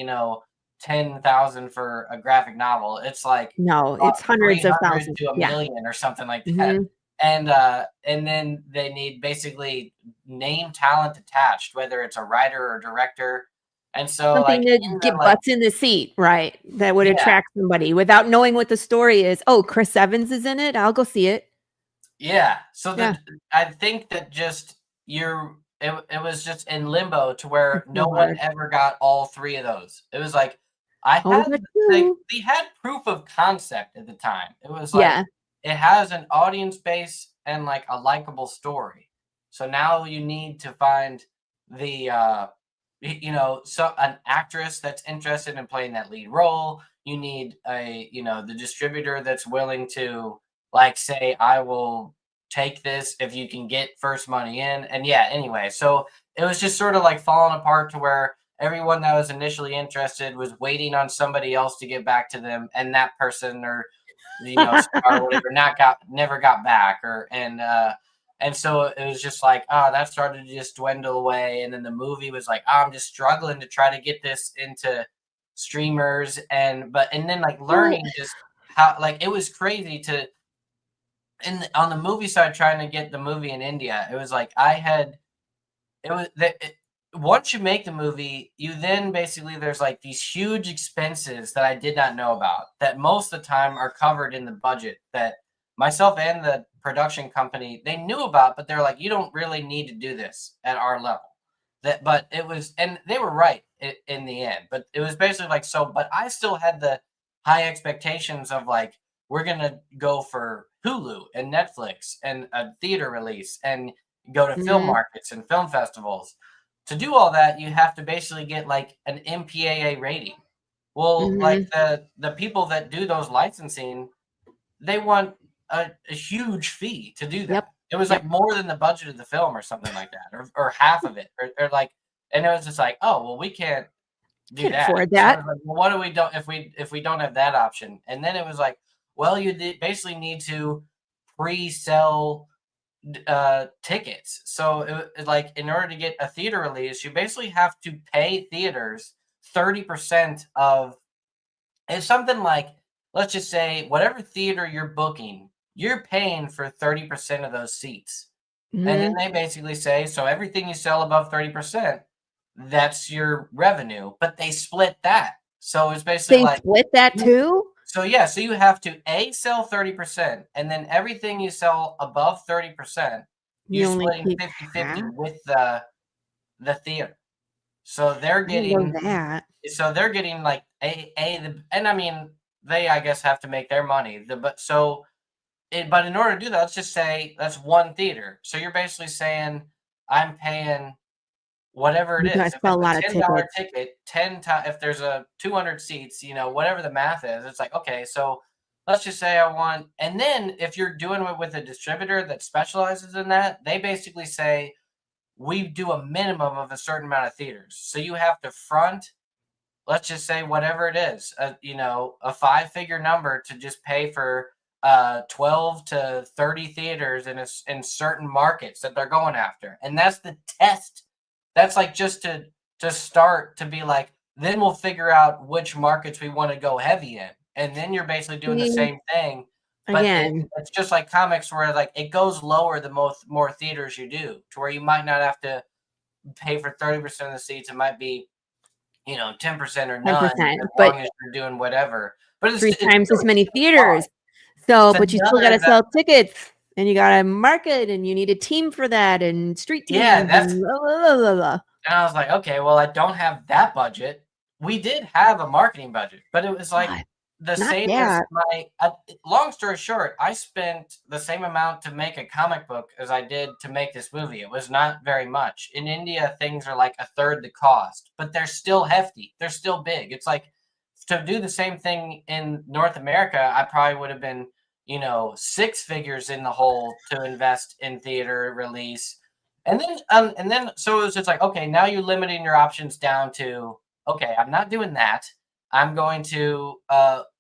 10,000 for a graphic novel. It's like No, it's hundreds of 300 thousands. to a Yeah. million or something like that. Hmm. And then they need basically name talent attached, whether it's a writer or director. And so Something like to in the get like butts in the seat, right? That would yeah, attract somebody without knowing what the story is. Oh, Chris Evans is in it. I'll go see it. yeah. So Yeah. I think that just it was just in limbo to where It's no so one hard. ever got all three of those. It was like I Only had got like two. we had proof of concept at the time. It was like Yeah. it has an audience base and like a likable story. So now you need to find the so an actress that's interested in playing that lead role. You need the distributor that's willing to like say, I will take this if you can get first money in. And yeah, anyway, so it was just sort of like falling apart to where everyone that was initially interested was waiting on somebody else to get back to them, and that person or star or whatever never got back, and so it was just like, oh, that started to just dwindle away. And then the movie was like, oh, I'm just struggling to try to get this into streamers. And then like Well, learning just how, like, it was crazy to, on the movie side, trying to get the movie in India. It was like it was that once you make the movie, you then basically there's like these huge expenses that I did not know about that most of the time are covered in the budget that myself and the production company they knew about, but they're like, you don't really need to do this at our level. But it was, and they were right in the end. But it was basically like so. But I still had the high expectations of like we're gonna go for Hulu and Netflix and a theater release and go to film mhm, markets and film festivals. To do all that, you have to basically get like an MPAA rating. Well, like mhm. the people that do those licensing, they want a huge fee to do Yep. that. It was like Yep. more than the budget of the film or something like that, or half of it, or like, and it was just like, oh well, we can't do Can't that. afford So I that. was like, well, what do we do if we don't have that option? And then it was like, well, basically need to pre-sell tickets. So like in order to get a theater release, you basically have to pay theaters 30% of, it's something like, let's just say whatever theater you're booking, you're paying for 30% of those seats. And then Mhm. they basically say, so everything you sell above 30%, that's your revenue. But they split that. So it's basically They like, split that you- too? so yeah, so you have to sell 30%, and then everything you sell above 30%, You you're only splitting keep 50-50 half? with the theater. So they're I didn't know getting that. like and I mean they I guess have to make their money. But in order to do that, let's just say that's one theater. So you're basically saying I'm paying whatever it You is. guys If sell a it's lot a of $10 tickets. ticket, 10 times if there's a 200 seats, whatever the math is, it's like, okay, so let's just say I want, and then if you're doing it with a distributor that specializes in that, they basically say, we do a minimum of a certain amount of theaters. So you have to front, let's just say whatever it is, you know, a 5-figure number to just pay for 12 to 30 theaters in certain markets that they're going after. And that's the test. That's like just to start to be like, then we'll figure out which markets we want to go heavy in. And then you're basically doing the same thing. But Again, it's just like comics where like it goes lower the more theaters you do, to where you might not have to pay for 30% of the seats. It might be, you know, 10% or none, 10%, as but long as you're doing whatever. But it's 3 times as really many hard. theaters. So, It's but you still another gotta sell investment. tickets, and you gotta market, and you need a team for that, and street Yeah, teams, that's, and blah, blah, blah, blah, blah. and I was like, okay, well, I don't have that budget. We did have a marketing budget, but it was like God, the not same as that. my. Long story short, I spent the same amount to make a comic book as I did to make this movie. It was not very much. In India, things are like a third the cost, but they're still hefty. They're still big. It's like to do the same thing in North America, I probably would have been, you know, 6 figures in the hole to invest in theater release. And then so it was just like, okay, now you're limiting your options down to, okay, I'm not doing that. I'm going to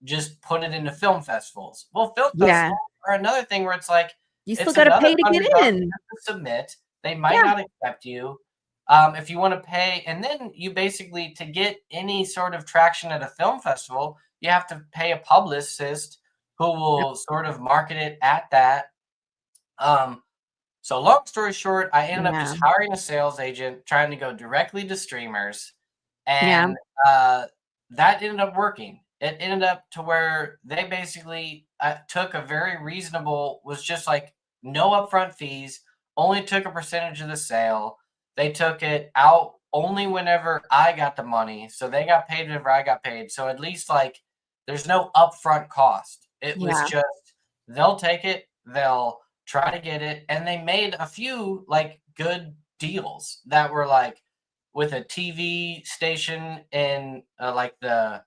just put it into film festivals. Well, film Yeah, festivals are another thing where it's like, you still it's gotta another pay to get $100 in. to submit. They might Yeah, not accept you. If you want to pay, and then you basically, to get any sort of traction at a film festival, you have to pay a publicist who yep, will sort of market it at that. Um, so long story short, I ended up yeah, just hiring a sales agent, trying to go directly to streamers, yeah, and that ended up working. It ended up to where they basically took a very reasonable, was just like no upfront fees, only took a percentage of the sale. They took it out only whenever I got the money, so they got paid whenever I got paid. So at least like there's no upfront cost. It was yeah. just they'll take it, they'll try to get it, and they made a few like good deals that were like with a TV station in like the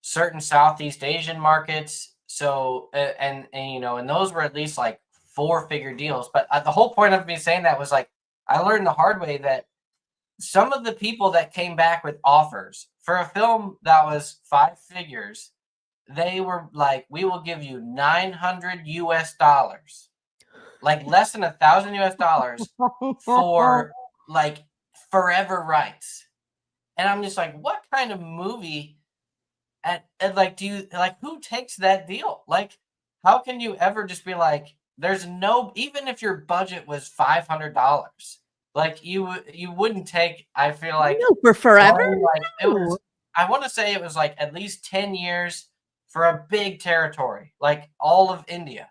certain Southeast Asian markets. So and you know, and those were at least like 4-figure deals. But the whole point of me saying that was like I learned the hard way that some of the people that came back with offers for a film that was 5 figures, they were like, we will give you $900, like less than $1,000 for like forever rights. And I'm just like, what kind of movie and like, do you like, who takes that deal? Like, how can you ever just be like, there's no, even if your budget was $500, like you wouldn't take, I feel like, No, for forever? going like it No. was, I want to say it was like at least 10 years for a big territory, like all of India.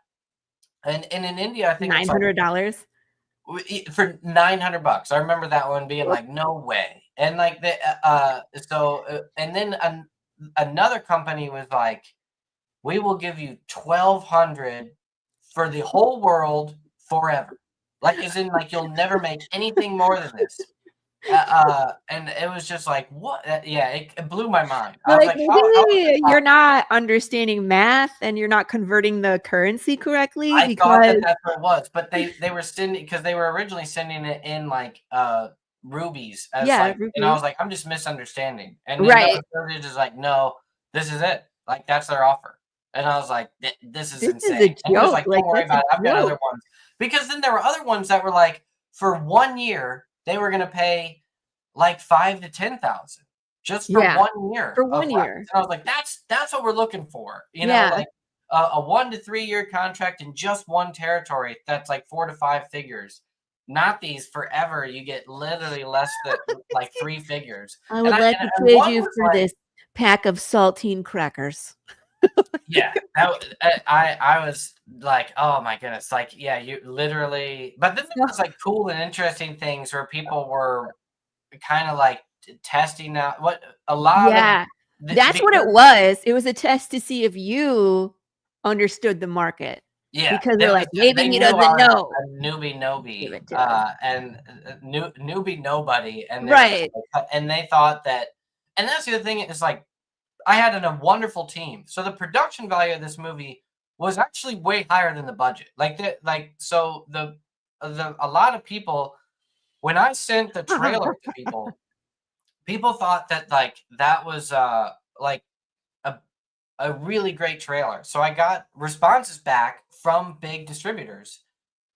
And in India, I think it's like $900? for $900. I remember that one being like, no way. And like the and then another company was like, we will give you 1,200 for the whole world forever. Like, as in, like, you'll never make anything more than this. And it was just like, what? Yeah, it blew my mind. I was Like, like, how is this maybe you're not understanding math and you're not converting the currency correctly I thought that because that's what it was, but they were sending, because they were originally sending it in like rubies as yeah, like, and I rupees. was like, I'm just misunderstanding. And Right. another surgeon is like, no, this is it. Like that's their offer. And I was like, this is This is a insane. And he was joke. like, Like, don't worry that's a about it. I've got joke. other ones. Because then there were other ones that were like, for 1 year, they were gonna pay like 5 to 10,000 just for Yeah, 1 year for of 1 rights. year. And I was like, that's what we're looking for. You know, Yeah. like a 1 to 3 year contract in just one territory that's like 4 to 5 figures. Not these forever. You get literally less than like 3 figures. I And would like to and trade one you was for like, this pack of saltine crackers. yeah, I was like, oh my goodness, like yeah, you literally. But then there So was like cool and interesting things where people were kind of like testing out what a lot of yeah, that's what it because was. It was a test to see if you understood the market yeah, because they're that was like, "Maybe they he knew doesn't I was know. a newbie Give nobie, it to us." and newbie nobody, and they were just Right. like, and they thought that, and that's the other thing is like I had a wonderful team. So the production value of this movie was actually way higher than the budget. So a lot of people, when I sent the trailer to people, people thought that like that was like a a really great trailer. So I got responses back from big distributors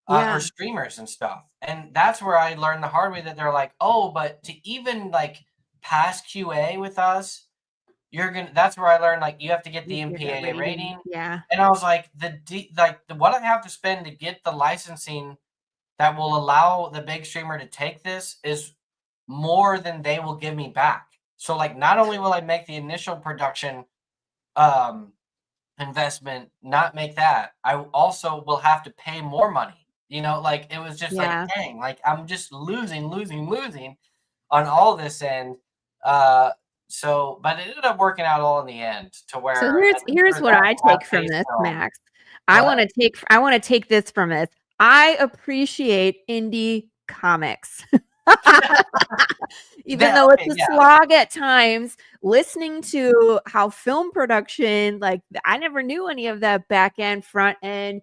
or Yeah. streamers and stuff. And that's where I learned the hard way that they're like, "Oh, but to even like pass QA with us, that's where I learned like you have to get the Get that MPAA rating. rating." Yeah. And I was like, what I have to spend to get the licensing that will allow the big streamer to take this is more than they will give me back. So like not only will I make the initial production um investment, not make that, I also will have to pay more money. Like it was just like, Yeah. dang, like I'm just losing on all this end. Uh but it ended up working out all in the end to So where at least here's for what that I take from lab-based this, film. Max. What? I want to take this from this. I appreciate indie comics. Even Yeah, though it's okay, a yeah. slog at times, listening to how film production, like I never knew any of that back end, front end,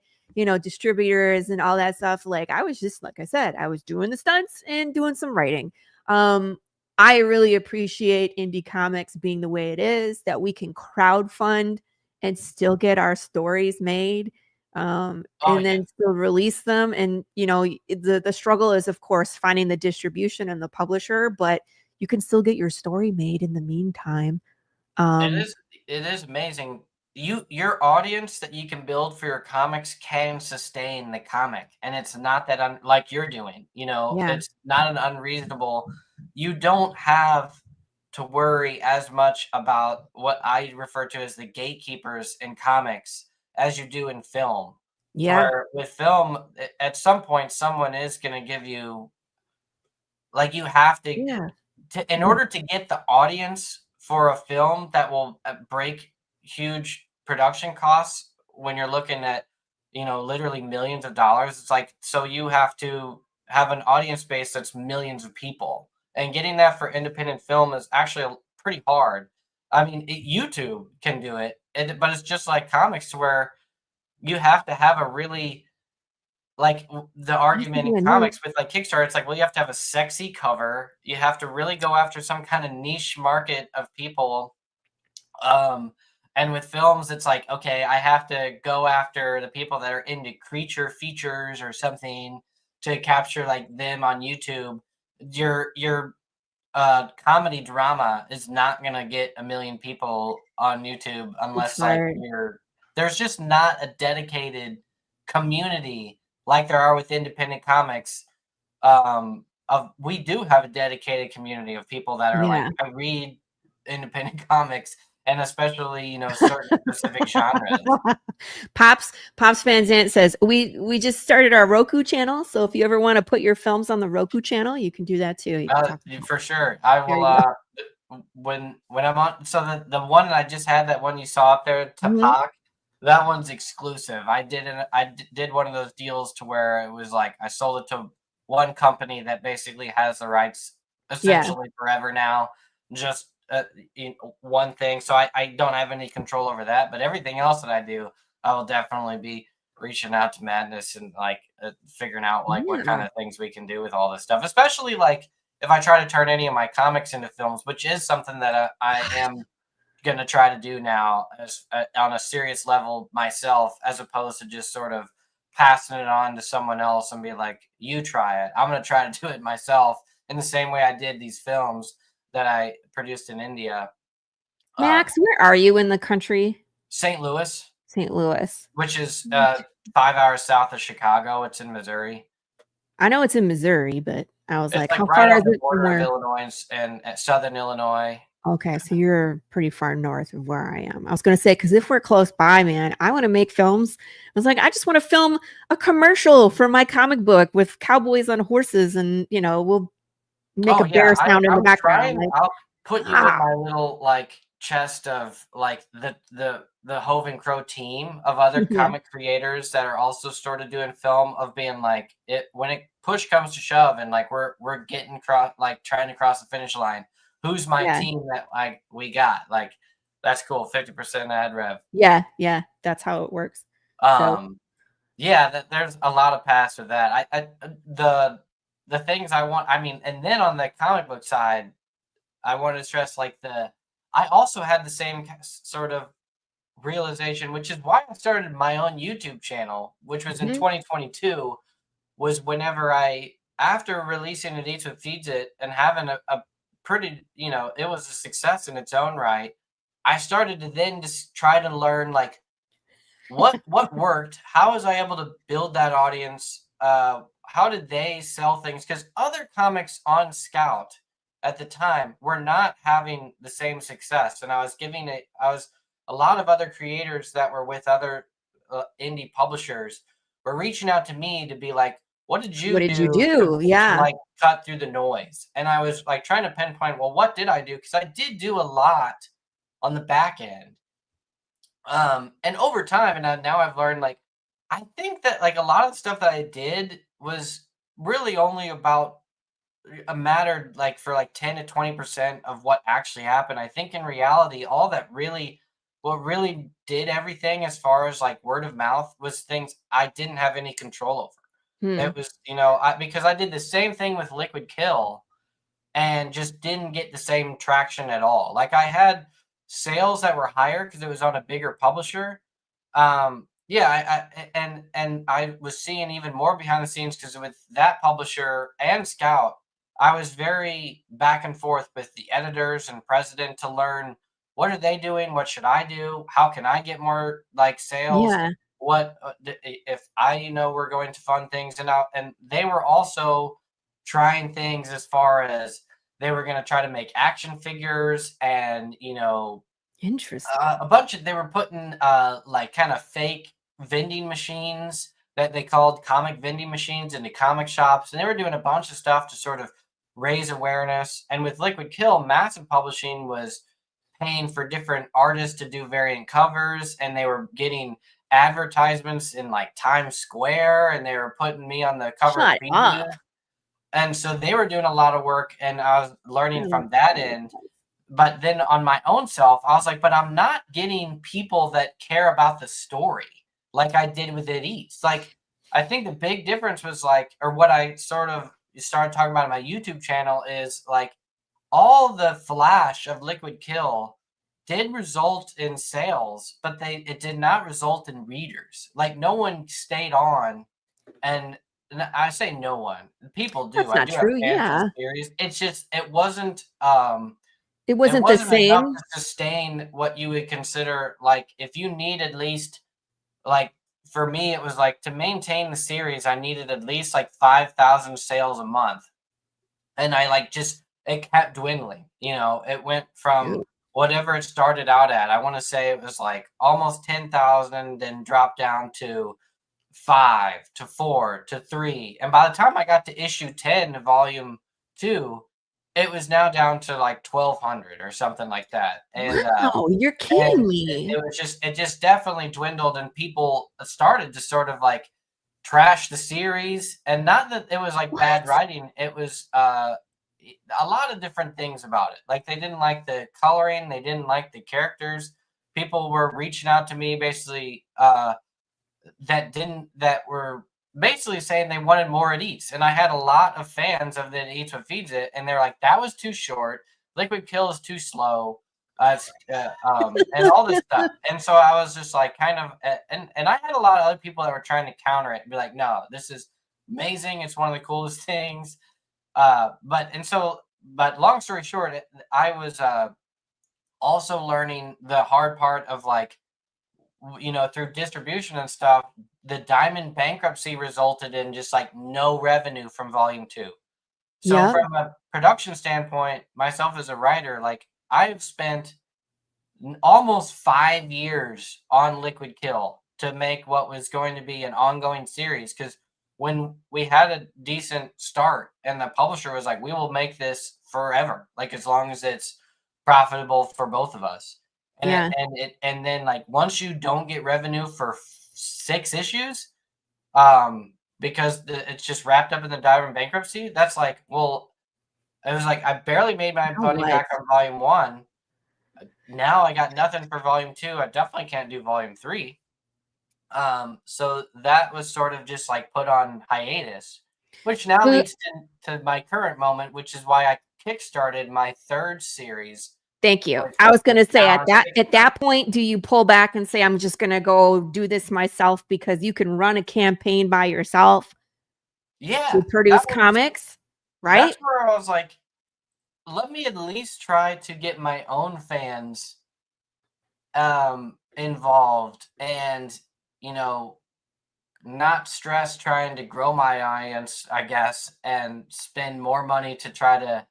distributors and all that stuff. Like I was just, like I said, I was doing the stunts and doing some writing. I really appreciate indie comics being the way it is, that we can crowdfund and still get our stories made, Oh and yeah. then still release them. And the struggle is, of course, finding the distribution and the publisher, but you can still get your story made in the meantime. It um is it is amazing. Your audience that you can build for your comics can sustain the comic, and it's not that like you're doing. yeah, It's not an unreasonable. You don't have to worry as much about what I refer to as the gatekeepers in comics as you do in film. To yeah, where with film, at some point, someone is going to give you like you have yeah, in order to get the audience for a film that will break huge production costs when you're looking at literally millions of dollars. It's like, so you have to have an audience base that's millions of people, and getting that for independent film is actually pretty hard. I mean, YouTube can do it, but it's just like comics to where you have to have a really like the Has to argument be in a niche. comics with like Kickstarter, it's like, well, you have to have a sexy cover. You have to really go after some kind of niche market of people. Um, and with films, it's like, okay, I have to go after the people that are into creature features or something to capture like them on YouTube. Your comedy drama is not gonna get a million people on YouTube It's unless like hard. there's just not a dedicated community like there are with independent comics. We do have a dedicated community of people that are like, Yeah. I read independent comics, and especially certain specific genres. Pops Van Zant says we just started our Roku channel, so if you ever want to put your films on the Roku channel, you can do that too. You can talk. For sure, I There will. you go. When I'm on, so the one that I just had, that one you saw up there, Mhm. Tapak, that one's exclusive. I did one of those deals to where it was like I sold it to one company that basically has the rights Yeah. essentially forever now. Just one thing, so I don't have any control over that. But everything else that I do, I will definitely be reaching out to Madness and like figuring out like what kind Yeah. of things we can do with all this stuff, especially like if I try to turn any of my comics into films, which is something that I am going to try to do now on a serious level myself, as opposed to just sort of passing it on to someone else and be like, you try it. I'm going to try to do it myself in the same way I did these films that I produced in India. Max, where are you in the country? St. Louis, St. Louis. which is 5 hours south of Chicago. It's in Missouri. I know it's in Missouri, but I was It's like, like how right far on is the it from border of where? Illinois and southern Illinois. Okay, so you're pretty far north of where I am. I was going to say, because if we're close by, man, I want to make films. I was like, I just want to film a commercial for my comic book with cowboys on horses, and we'll make Oh a yeah, bear sound in the I'm background. trying. Like, I'll put you in ah, my little like chest of like the Hoven Crow team of other yeah, comic creators that are also sort of doing film, of being like, it when it push comes to shove and like we're getting trying to cross the finish line. Who's my yeah, team that we got? Like that's cool. 50% ad rev. yeah, yeah. That's how it works. So Yeah, there's a lot of paths with that. The things I want, I mean, and then on the comic book side, I want to stress like I also had the same sort of realization, which is why I started my own YouTube channel, which was in mhm. 2022, was whenever after releasing It Eats What Feeds It and having a pretty, it was a success in its own right. I started to then just try to learn like what worked, how was I able to build that audience, how did they sell things, because other comics on Scout at the time were not having the same success, and I was a lot of other creators that were with other indie publishers were reaching out to me to be like, what did What you did you do do? to Yeah. like cut through the noise? And I was like trying to pinpoint, well, what did I do, because I did do a lot on the back end. And over time, and now I've learned, like, I think that like a lot of the stuff that I did was really only about a matter like for like 10 to 20% of what actually happened. I think in reality, what really did everything as far as like word of mouth was things I didn't have any control over. Hmm. It was, because I did the same thing with Liquid Kill and just didn't get the same traction at all. Like I had sales that were higher because it was on a bigger publisher. Yeah, and I was seeing even more behind the scenes because with that publisher and Scout, I was very back and forth with the editors and president to learn what are they doing, what should I do, how can I get more like sales, Yeah. what if I we're going to fund things, and they were also trying things as far as they were going to try to make action figures and Interesting. a bunch of they were putting like kind of fake vending machines that they called comic vending machines into comic shops, and they were doing a bunch of stuff to sort of raise awareness. And with Liquid Kill, Massive Publishing was paying for different artists to do variant covers, and they were getting advertisements in like Times Square, and they were putting me on the cover of Shut Preview. up. And so they were doing a lot of work, and I was learning Oh, from that end. But then on my own self, I was like, but I'm not getting people that care about the story like I did with It Eats. Like, I think the big difference was like, or what I sort of started talking about on my YouTube channel is like all the flash of Liquid Kill did result in sales, but it did not result in readers. Like, no one stayed on, and I say no one. People do. that's I not do have true. fans of Yeah. the series. It's just It it wasn't the wasn't enough same. to sustain what you would consider like if you need at least like for me it was like to maintain the series I needed at least like 5,000 sales a month, and I like just it kept dwindling. It went from Shoot. whatever it started out at. I want to say it was like almost 10,000, then dropped down to 5 to 4 to 3, and by the time I got to issue 10 to volume 2, it was now down to like 1,200 or something like that. Wow, you're And kidding it me. was just definitely dwindled, and people started to sort of like trash the series, and not that it was like What? bad writing, it was a lot of different things about it. Like they didn't like the coloring, they didn't like the characters. People were reaching out to me basically that were basically saying they wanted more It Eats, and I had a lot of fans of the It Eats What Feeds It, and they're like, "That was too short. Liquid Kill is too slow." And all this stuff, and so I was just like, kind of, and I had a lot of other people that were trying to counter it and be like, "No, this is amazing. It's one of the coolest things." But long story short, I was also learning the hard part of like through distribution and stuff, the Diamond bankruptcy resulted in just like no revenue from volume 2. So Yep. from a production standpoint, myself as a writer, like I've spent almost 5 years on Liquid Kill to make what was going to be an ongoing series. Because when we had a decent start and the publisher was like, we will make this forever, like as long as it's profitable for both of us. Yeah. And then like once you don't get revenue for 6 issues, because it's just wrapped up in the Diamond bankruptcy, that's like, well, it was like I barely made my Now money what? back on volume 1. Now I got nothing for volume 2. I definitely can't do volume 3. So that was sort of just like put on hiatus, which now Well, leads to my current moment, which is why I kickstarted my third series, thank you. which I was going is to say now at on that Kickstarter. point, do you pull back and say I'm just going to go do this myself because you can run a campaign by yourself to Yeah, produce comics, right? that's where I was like, let me at least try to get my own fans involved and, you know, not stress trying to grow my audience, I guess, and spend more money to try to.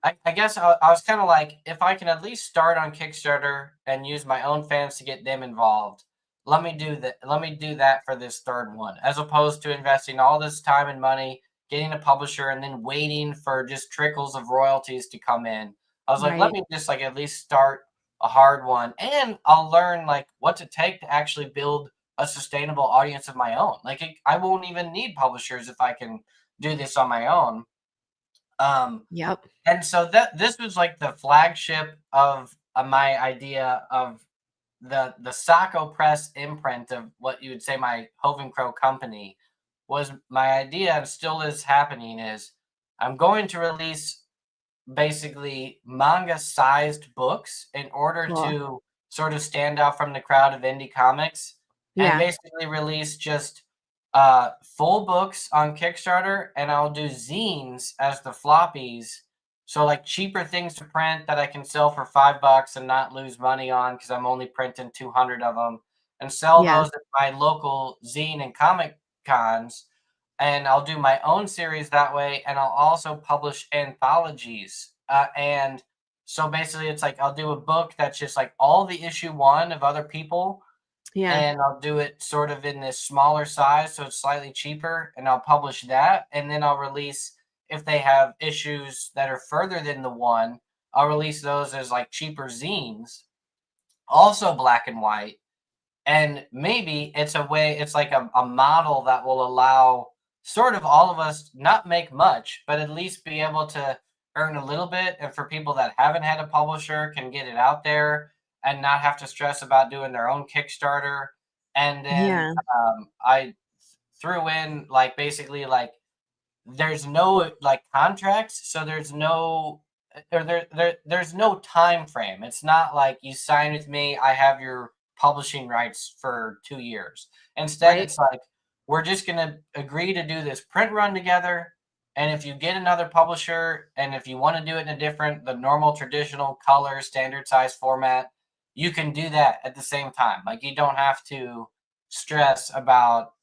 I guess I was kind of like, if I can at least start on Kickstarter and use my own fans to get them involved, let me do that. Let me do that for this third one, as opposed to investing all this time and money, getting a publisher, and then waiting for just trickles of royalties to come in. I was like, let Right. me just like at least start a hard one, and I'll learn like what's it take to actually build a sustainable audience of my own. Like I won't even need publishers if I can do this on my own. Um, Yep. and so that this was like the flagship of my idea of the Sacco Press imprint of what you would say my Hoven Crow company was. My idea, and still is happening, is I'm going to release basically manga sized books in order Cool. to sort of stand out from the crowd of indie comics, and Yeah. basically release just full books on Kickstarter, and I'll do zines as the floppies, so like cheaper things to print that I can sell for $5 and not lose money on because I'm only printing 200 of them, and sell Yeah. those at my local zine and comic cons. And I'll do my own series that way, and I'll also publish anthologies. And so basically, it's like I'll do a book that's just like all the issue one of other people, Yeah. and I'll do it sort of in this smaller size, so it's slightly cheaper, and I'll publish that, and then I'll release if they have issues that are further than the one, I'll release those as like cheaper zines, also black and white, and maybe it's a way, it's like a model that will allow sort of all of us not make much, but at least be able to earn a little bit. And for people that haven't had a publisher, can get it out there and not have to stress about doing their own Kickstarter. And then Yeah. I threw in like basically like there's no like contracts, so there's no or there's no time frame. It's not like you sign with me, I have your publishing rights for 2 years. Instead, Right. it's like we're just gonna agree to do this print run together. And if you get another publisher, and if you want to do it in a different, the normal traditional color, standard size format, you can do that at the same time. Like you don't have to stress about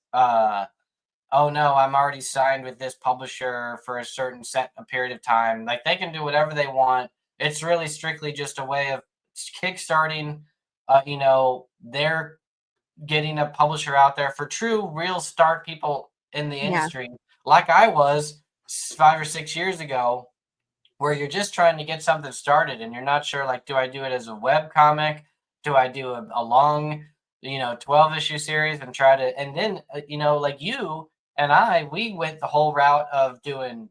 oh no, I'm already signed with this publisher for a certain set a period of time. Like they can do whatever they want. It's really strictly just a way of kickstarting. They're getting a publisher out there for true, real start people in the Yeah. industry, like I was 5 or 6 years ago, where you're just trying to get something started and you're not sure, like, do I do it as a web comic? Do I do a long, 12 issue series and try to, and then, like you and we went the whole route of doing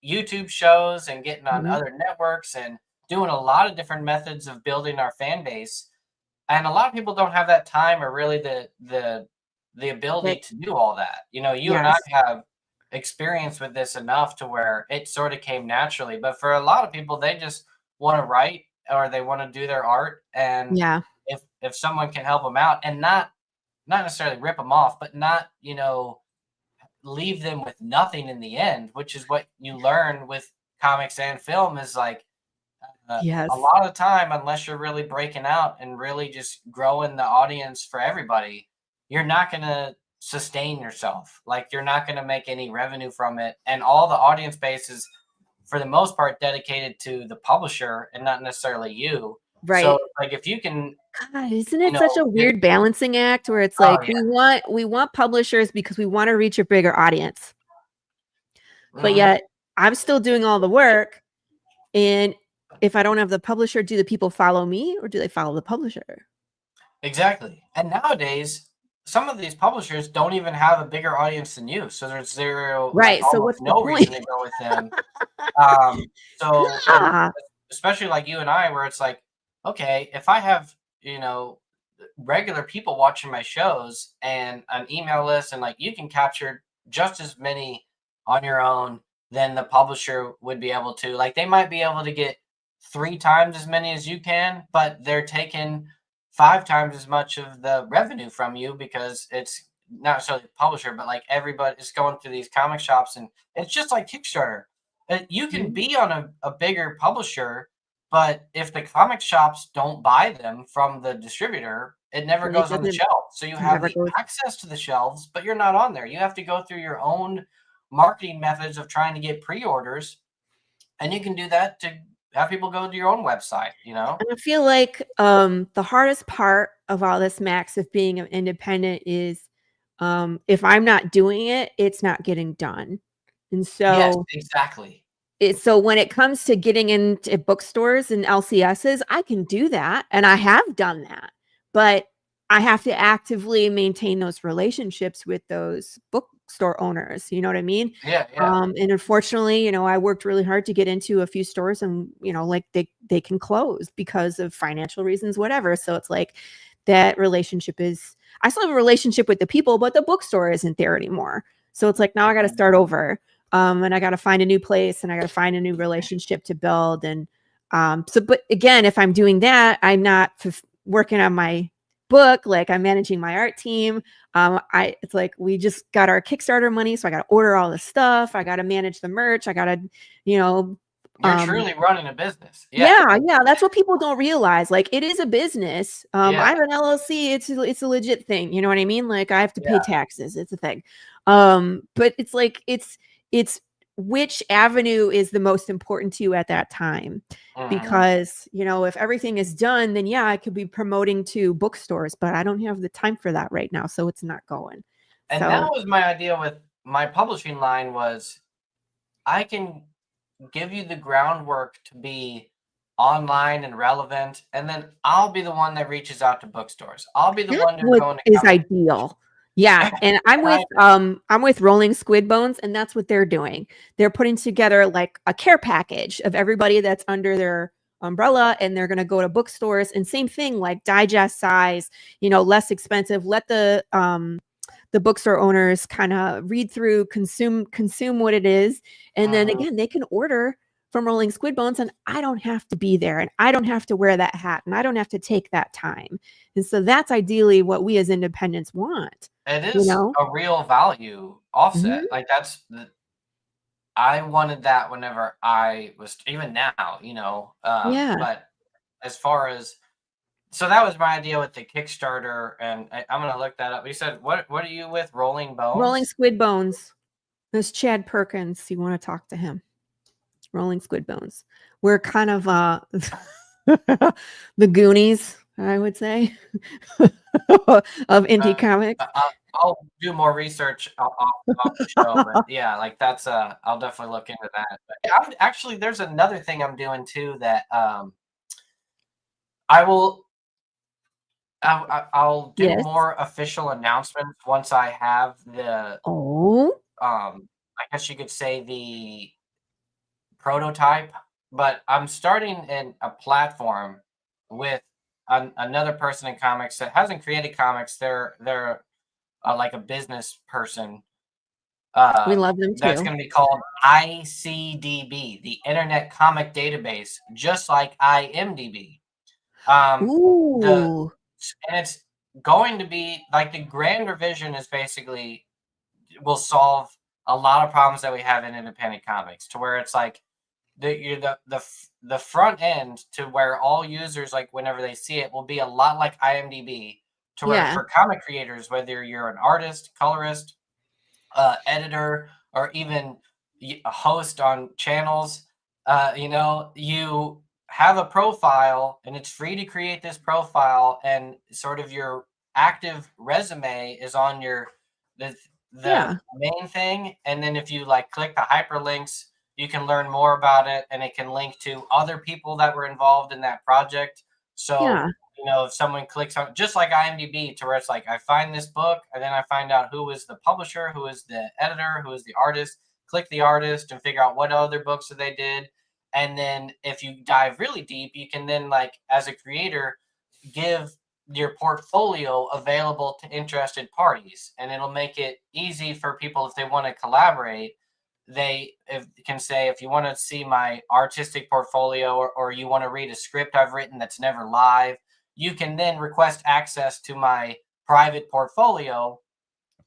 YouTube shows and getting on Mhm. other networks and doing a lot of different methods of building our fan base. And a lot of people don't have that time or really the ability Right. to do all that. You and I Yes. have experience with this enough to where it sort of came naturally. But for a lot of people, they just want to write or they want to do their art. And Yeah. if someone can help them out and not necessarily rip them off, but not, leave them with nothing in the end, which is what you learn with comics and film, is like a Yes. lot of the time, unless you're really breaking out and really just growing the audience for everybody, you're not going to sustain yourself. Like you're not going to make any revenue from it. And all the audience base is, for the most part, dedicated to the publisher and not necessarily you. So Right. like if you can, God, isn't it such a get, weird balancing act where it's oh like yeah. we want publishers because we want to reach a bigger audience, but Mhm. yet I'm still doing all the work. And if I don't have the publisher, do the people follow me or do they follow the publisher? Exactly. And nowadays, some of these publishers don't even have a bigger audience than you. So there's zero, like Right. So almost what's the no point? reason to go with them. So, and Yeah. especially like you and I, where it's like, okay, if I have, regular people watching my shows and an email list, and like you can capture just as many on your own than the publisher would be able to. Like they might be able to get 3 times as many as you can, but they're taking 5 times as much of the revenue from you because it's not necessarily the publisher, but like everybody is going through these comic shops, and it's just like Kickstarter. You can Mhm. be on a bigger publisher, but if the comic shops don't buy them from the distributor, it never Then it goes on the doesn't shelf. So you have never the goes. access to the shelves, but you're not on there. You have to go through your own marketing methods of trying to get pre-orders, and you can do that to have people go to your own website, you know? And I feel like the hardest part of all this, Max, of being an independent is if I'm not doing it, it's not getting done. And Yes, so exactly. so when it comes to getting into bookstores and LCSs, I can do that, and I have done that, but I have to actively maintain those relationships with those bookstore owners. You know what I mean? Yeah, yeah. And unfortunately, I worked really hard to get into a few stores, and like they can close because of financial reasons, whatever. So it's like that relationship is. I still have a relationship with the people, but the bookstore isn't there anymore. So it's like now I got to Mhm. start over. And I got to find a new place, and I got to find a new relationship to build. And but again, if I'm doing that, I'm not working on my book. Like I'm managing my art team. It's like we just got our Kickstarter money, so I got to order all the stuff. I got to manage the merch. I got to, you know, You're um, truly running a business. Yeah, yeah, yeah, that's what people don't realize. Like it is a business. I yeah, have an LLC. It's a legit thing. You know what I mean? Like I have to pay yeah. taxes. It's a thing. But it's like it's which avenue is the most important to you at that time. Mhm. Because, if everything is done, then yeah, I could be promoting to bookstores, but I don't have the time for that right now, so it's not going. And that So, was my idea with my publishing line was I can give you the groundwork to be online and relevant, and then I'll be the one that reaches out to bookstores. I'll be the that's one to what go into is comic. ideal. Yeah, and I'm And with Rolling Squid Bones, and that's what they're doing. They're putting together like a care package of everybody that's under their umbrella, and they're going to go to bookstores and same thing, like digest size, less expensive. Let the bookstore owners kind of read through, consume what it is, and then Mhm. again they can order from Rolling Squid Bones, and I don't have to be there, and I don't have to wear that hat, and I don't have to take that time. And so that's ideally what we as independents want, It you is know? a real value offset. Mhm. Like I wanted that whenever I was even now, Yeah. but as far as so that was my idea with the Kickstarter, and I'm gonna look that up. You said what are you with? Rolling Rolling Bones? Squid Bones. There's Chad Perkins. You want to talk to him? Rolling Squid Bones. We're kind of the Goonies, I would say, of indie Uh, comics. I'll do more research off the show, but yeah, like that's I'll definitely look into that. But yeah, actually, there's another thing I'm doing too that I will I'll do Yes. more official announcements once I have the Oh, I guess you could say the prototype, but I'm starting in a platform with another person in comics that hasn't created comics. They're like a business person. we love them That's too. going to be called ICDB, the Internet Comic Database, just like IMDb. Um, the Ooh. and it's going to be like the grand revision is basically will solve a lot of problems that we have in independent comics to where it's like the front end to where all users like whenever they see it will be a lot like IMDb to where Yeah. for comic creators, whether you're an artist, colorist, editor, or even a host on channels, you have a profile and it's free to create this profile, and sort of your active resume is on the the Yeah. main thing, and then if you like click the hyperlinks, you can learn more about it, and it can link to other people that were involved in that project. So Yeah. if someone clicks on just like IMDb to where it's like I find this book and then I find out who is the publisher, who is the editor, who is the artist, click the artist and figure out what other books that they did. And then if you dive really deep, you can then like as a creator give your portfolio available to interested parties, and it'll make it easy for people if they want to collaborate. They can say, if you want to see my artistic portfolio, or you want to read a script I've written that's never live, you can then request access to my private portfolio,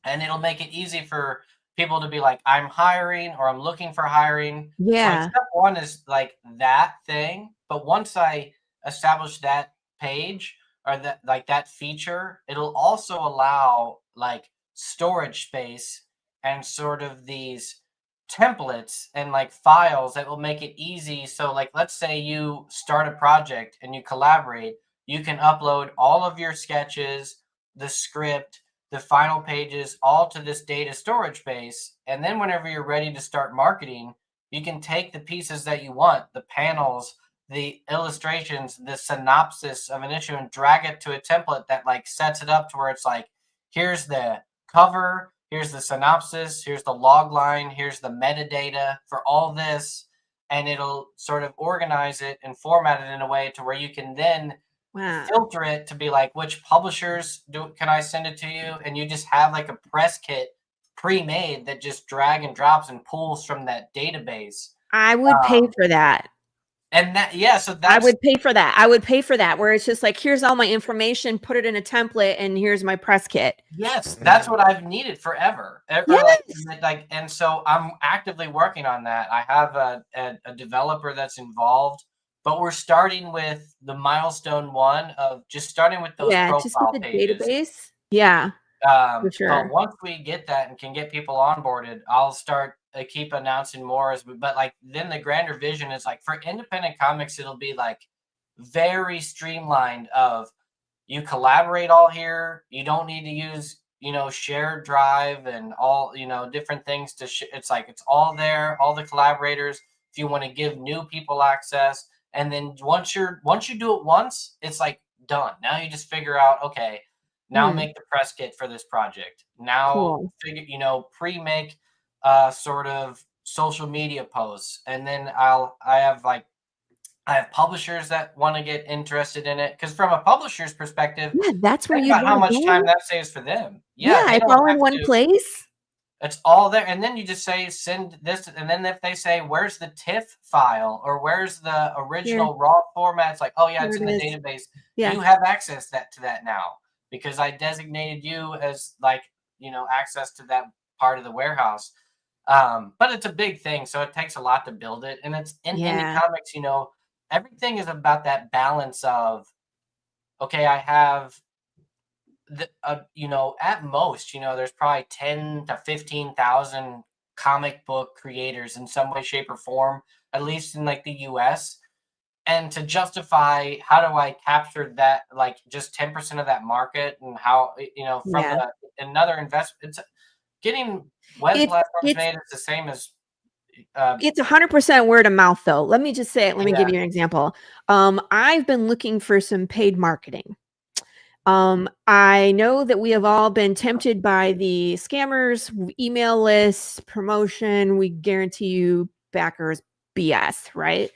and it'll make it easy for people to be like, I'm hiring, or I'm looking for hiring. So like Yeah. step one is like that thing. But once I establish that page, or that, like, that feature, it'll also allow like storage space and sort of these templates and like files that will make it easy. So like, let's say you start a project and you collaborate, you can upload all of your sketches, the script, the final pages, all to this data storage base. And then whenever you're ready to start marketing, you can take the pieces that you want, the panels, the illustrations, the synopsis of an issue, and drag it to a template that like sets it up to where it's like, here's the cover, here's the synopsis, here's the log line, here's the metadata for all this. And it'll sort of organize it and format it in a way to where you can then filter it to be like, which publishers can I send it to you? And you just have like a press kit pre-made that just drag and drops and pulls from that database. I would pay for that. And that, yeah, so that's, I would pay for that. I would pay for that, where it's just like, here's all my information, put it in a template, and here's my press kit. yes, that's what I've needed forever. Yes. Like, and so I'm actively working on that. I have a developer that's involved, but we're starting with the milestone one of just starting with those Yeah, just with profile the pages. database. Yeah, for But sure. once we get that and can get people onboarded, I'll start keep announcing more but like, then the grander vision is like, for independent comics, it'll be like very streamlined of, you collaborate all here. You don't need to use, shared drive and all, different things to it's like, it's all there, all the collaborators. If you want to give new people access, and then once you do it once, it's like done. Now you just figure out, okay, now make the press kit for this project. Now Cool. figure, pre-make sort of social media posts, and then I have publishers that want to get interested in it, because from a publisher's perspective, Yeah, that's where think you'd about how want to much time go. that saves for them. Yeah, Yeah, they it's don't all in have one to. place. It's all there, and then you just say send this, and then if they say where's the TIFF file, or where's the Here, original raw format, it's like, oh yeah, here it's it in the is. database. Yeah. You have access to that now, because I designated you as like, access to that part of the warehouse. But it's a big thing, so it takes a lot to build it, and it's in indie Yeah. comics. Everything is about that balance of, okay, I have at most, there's probably 10 to 15,000 comic book creators in some way, shape, or form, at least in like the US. And to justify, how do I capture that, like just 10% of that market, and how, from Yeah. another investment, it's getting web It's platforms it's made is the same as, uh, it's 100% word of mouth, though. Let me just say it. Let me give yeah, you an example. I've been looking for some paid marketing. I know that we have all been tempted by the scammers, email lists, promotion. We guarantee you backers BS, right?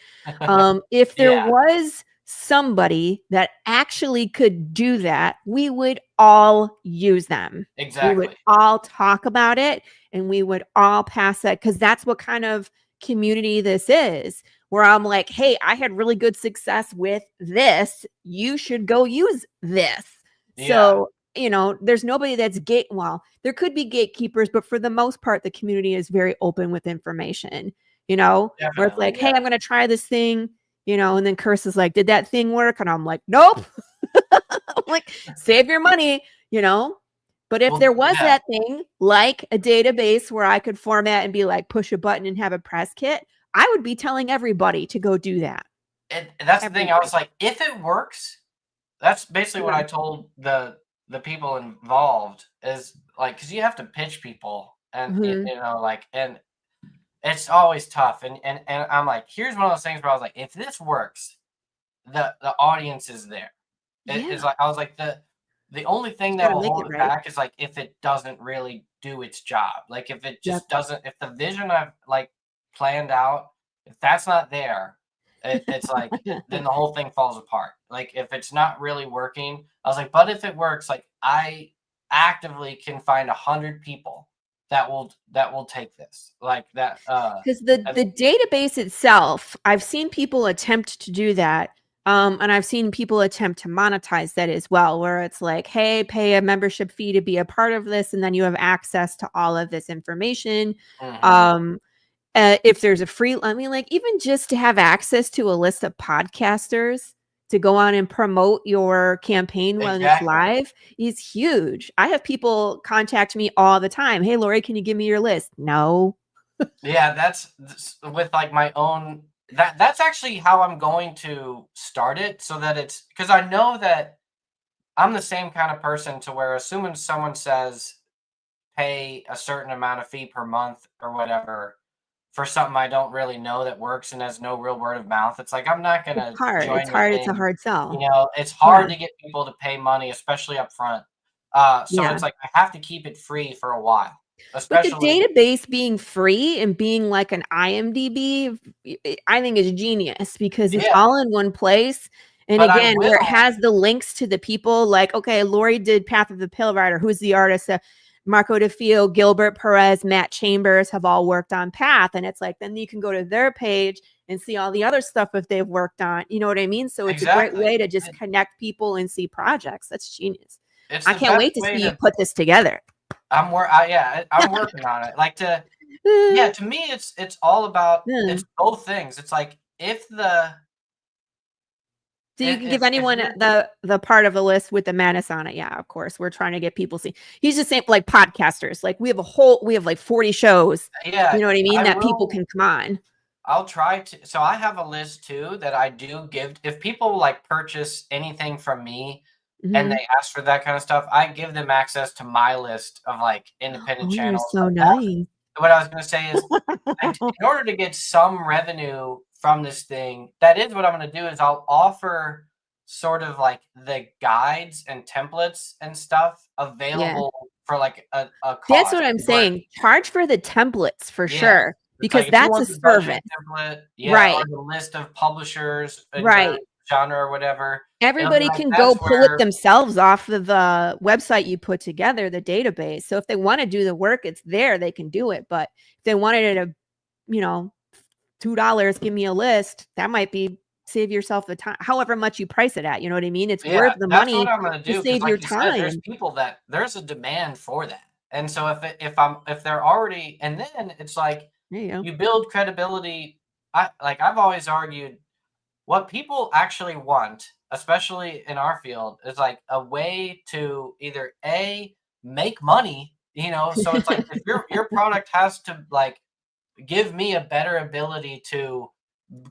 If there yeah, was somebody that actually could do that, we would all use them. We would exactly. all talk about it, and we would all pass that, because that's what kind of community this is, where I'm like, hey, I had really good success with this. You should go use this. Yeah, So, there's nobody that's well, there could be gatekeepers, but for the most part, the community is very open with information, where it's definitely. like, hey, Yeah. I'm going to try this thing, and then Curse is like, did that thing work? And I'm like, nope. I'm like, save your money, But if Well, there was yeah. that thing, like a database where I could format and be like, push a button and have a press kit, I would be telling everybody to go do that. And that's the thing. I Everybody. was like, if it works, that's basically what Yeah. I told the people involved, is like, because you have to pitch people, and Mhm. like, and it's always tough, and I'm like, here's one of those things where I was like, if this works, the audience is there. It's Yeah. like, I was like, the only thing Just that gotta will make hold it it right. back is like, if it doesn't really do its job, like if it Yep. just doesn't, if the vision I've like planned out, if that's not there, it's like then the whole thing falls apart. Like if it's not really working, I was like, but if it works, like I actively can find 100 people that will take this. Like that. Because the database itself, I've seen people attempt to do that. And I've seen people attempt to monetize that as well, where it's like, hey, pay a membership fee to be a part of this, and then you have access to all of this information. Mhm. If there's a free, I mean, like even just to have access to a list of podcasters to go on and promote your campaign when it's Exactly. live is huge. I have people contact me all the time. Hey, Laurie, can you give me your list? No. Yeah, that's with like my own that's actually how I'm going to start it so that it's because I know that I'm the same kind of person to where assuming someone says pay a certain amount of fee per month or whatever for something I don't really know that works and has no real word of mouth, it's like I'm not It's gonna hard. It's join the hard. It's a thing. hard You sell. know, it's Yeah. hard to get people to pay money, especially up front. So Yeah. it's like I have to keep it free for a while, But the especially database being free and being like an IMDb, I think is genius because it's yeah. all in one place. And But I again, where it will has the links to the people, like, okay, Lori did Path of the Pill Rider. Who's the artist? Marco DeFeo, Gilbert Perez, Matt Chambers have all worked on Path. And it's like, then you can go to their page and see all the other stuff that they've worked on. You know what I mean? So it's a great exactly. way to just connect people and see projects. That's genius. It's I the can't best wait to way see you to put this together. I'm working on it. Like to yeah, to me it's all about it's both things. It's like if the So you can give if anyone you're the part of the list with the madness on it. Yeah, of course. We're trying to get people see. He's just saying like podcasters. Like we have like 40 shows. yeah, You know what I mean? I That people will can come on. I'll try to so I have a list too that I do give if people like purchase anything from me and Mhm. they ask for that kind of stuff, I give them access to my list of like independent Oh, you're channels. so But nice. what I was gonna say is in order to get some revenue from this thing, that is what I'm gonna do is I'll offer sort of like the guides and templates and stuff Yeah. available for like a That's cost what I'm where saying. Charge for the templates for yeah. sure It's like because if you that's a want the budgeting service. template, yeah, Right. or the list of publishers in your Right. genre or whatever, it'll be Everybody like can go that's pull it where themselves off of the website you put together, the database. So if they want to do the work, it's there. They can do it. But if they wanted it a, you know, $2, give me a list. That might be save yourself the time, however much you price it at. You know what I mean? It's yeah, worth the that's what money I'm gonna to do because, save your like you said, there's time. people that there's a demand for that, and so if they're already, and then it's like There you go. you build credibility. I've always argued what people actually want, especially in our field, is like a way to either a make money, you know. So it's like if your product has to like give me a better ability to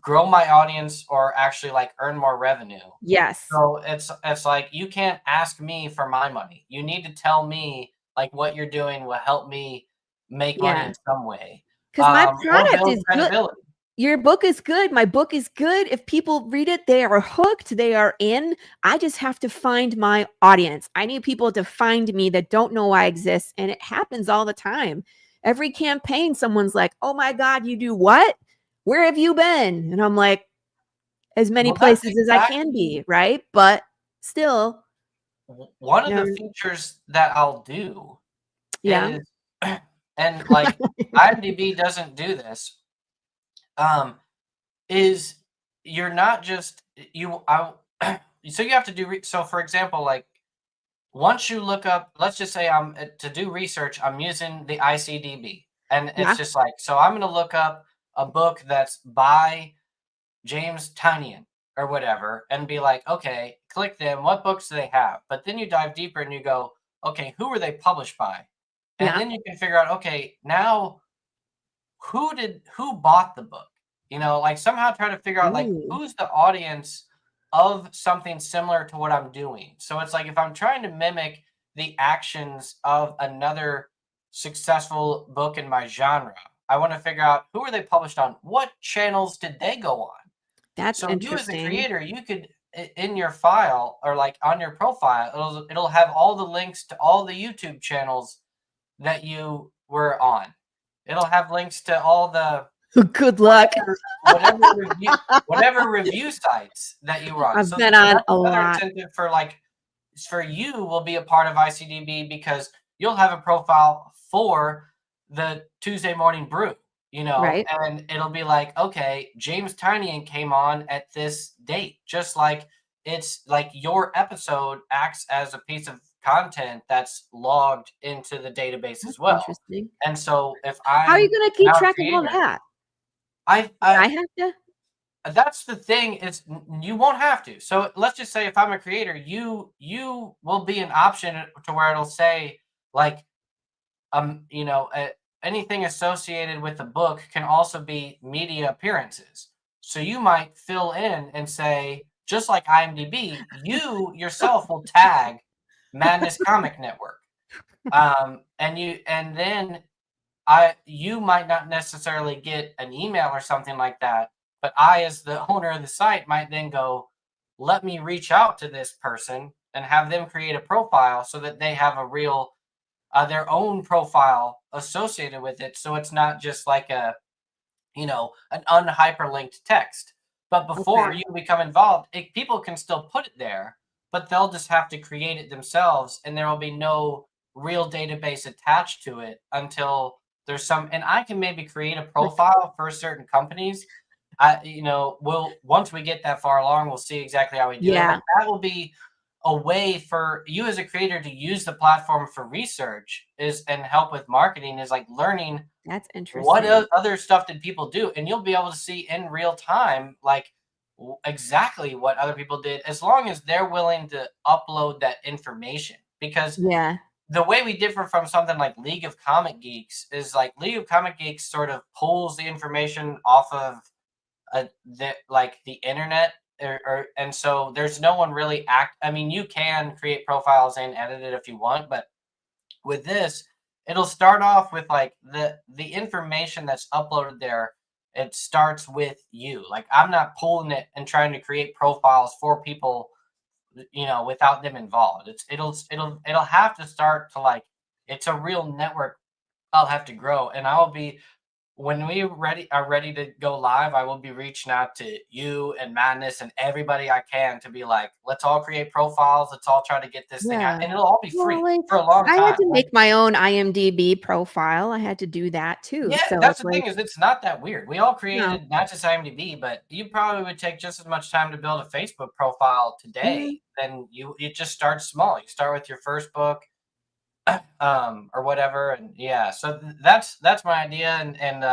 grow my audience or actually like earn more revenue. Yes. So it's like you can't ask me for my money. You need to tell me like what you're doing will help me make money Yeah. in some way, Because my or product build is good. credibility. Your book is good. My book is good. If people read it, they are hooked. They are in. I just have to find my audience. I need people to find me that don't know I exist. And it happens all the time. Every campaign, someone's like, oh my God, you do what? Where have you been? And I'm like, as many Well, that's places as I can exactly be, right? But still, one of the never, features that I'll do yeah. is, and like IMDb doesn't do this, um, is you're not just you. So you have to do. So for example, like once you look up, let's just say I'm to do research, I'm using the ICDB, and it's Yeah. just like so I'm going to look up a book that's by James Tynion or whatever and be like, okay, click them. What books do they have? But then you dive deeper and you go, okay, who were they published by? And Yeah. then you can figure out, okay, now who bought the book? You know, like somehow try to figure out like Ooh. who's the audience of something similar to what I'm doing. So it's like if I'm trying to mimic the actions of another successful book in my genre, I want to figure out who are they published on? What channels did they go on? That's So you as a interesting. creator, you could in your file or like on your profile, it'll have all the links to all the YouTube channels that you were on. It'll have links to all the Good luck. Whatever review sites that you run. I've been on that's a another lot. incentive for you will be a part of ICDB because you'll have a profile for the Tuesday Morning Brew, Right. and it'll be like, okay, James Tynion came on at this date, just like it's like your episode acts as a piece of content that's logged into the database as That's well. interesting. And so if How are you I'm going to keep now a track of all creator, that? I I have to. that's the thing, is you won't have to. So let's just say if I'm a creator, you will be an option to where it'll say like anything associated with the book can also be media appearances. So you might fill in and say, just like IMDb, you yourself will tag Madness Comic Network. And then you might not necessarily get an email or something like that, but I, as the owner of the site, might then go, let me reach out to this person and have them create a profile so that they have a real their own profile associated with it. So it's not just like an unhyperlinked text. But before Okay. you become involved, people can still put it there, but they'll just have to create it themselves, and there will be no real database attached to it until there's some. And I can maybe create a profile for certain companies. Once we get that far along, we'll see exactly how we do it. Yeah. But that will be a way for you as a creator to use the platform for research and help with marketing, is like learning That's what interesting. other stuff did people do, and you'll be able to see in real time like exactly what other people did, as long as they're willing to upload that information. Because Yeah. the way we differ from something like League of Comic Geeks is like League of Comic Geeks sort of pulls the information off of the internet, and so there's no one really I mean, you can create profiles and edit it if you want, but with this, it'll start off with like the information that's uploaded there. It starts with you. Like, I'm not pulling it and trying to create profiles for people, without them involved. It'll have to start to like, it's a real network. I'll have to grow, and I'll be when we are ready to go live, I will be reaching out to you and Madness and everybody I can to be like, let's all create profiles. Let's all try to get this thing out. Yeah. And it'll all be Well, free like for a long I had time. to make my own IMDb profile. I had to do that too. Yeah, So that's it's the like, thing, is it's not that weird. We all no. created not just IMDb, but you probably would take just as much time to build a Facebook profile Yeah. today than you just start small. You start with your first book, or whatever, and yeah. So that's my idea, and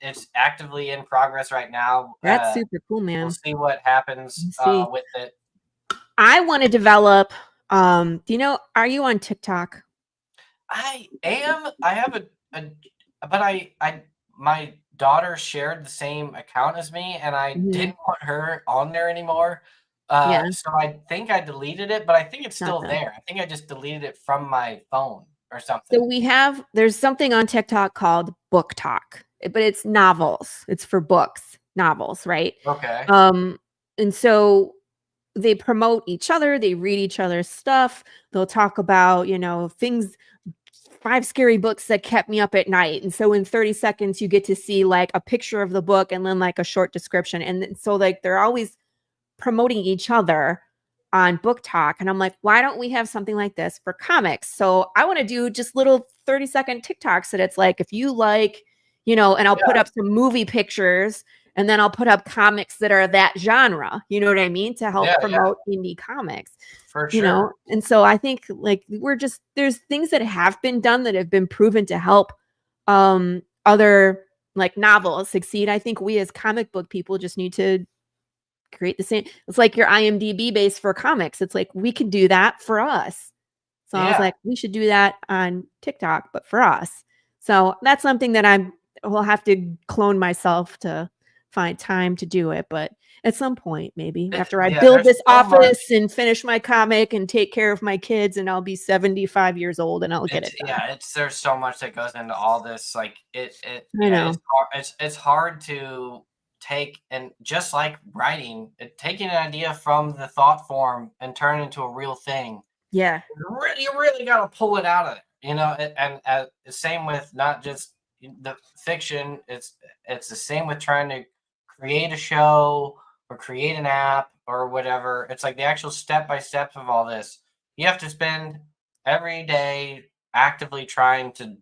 it's actively in progress right now. That's super cool, We'll man. see what happens Let's see. with it. I want to develop are you on TikTok? I am. I have but my daughter shared the same account as me, and I Mhm. didn't want her on there anymore. Yeah, So I think I deleted it, but I think it's it's not still bad. there. I think I just deleted it from my phone or something. So there's something on TikTok called Book Talk, but it's novels. It's for books, novels, right? Okay. And so they promote each other, they read each other's stuff. They'll talk about, things, 5 scary books that kept me up at night. And so in 30 seconds, you get to see like a picture of the book and then like a short description. And so like they're always promoting each other on Book Talk. And I'm like, why don't we have something like this for comics? So I want to do just little 30-second TikToks that it's like, if you like, and I'll put Yeah. up some movie pictures and then I'll put up comics that are that genre, you know what I mean? To help Yeah. Yeah. promote indie comics, For sure. And so I think like there's things that have been done that have been proven to help other like novels succeed. I think we as comic book people just need to create the same. It's like your IMDb base for comics. It's like we can do that for us. So I was Yeah. like, we should do that on TikTok, but for us. So that's something that will have to clone myself to find time to do it. But at some point, maybe after I Yeah. build There's this so much. office and finish my comic and take care of my kids, and I'll be 75 years old and I'll get it done. There's so much that goes into all this. Like I yeah, know. it's hard. It's hard to take, and just like writing, taking an idea from the thought form and turn it into a real thing. Yeah. You really got to pull it out of it, and same with not just the fiction, it's the same with trying to create a show or create an app or whatever. It's like the actual step by steps of all this. You have to spend every day actively trying to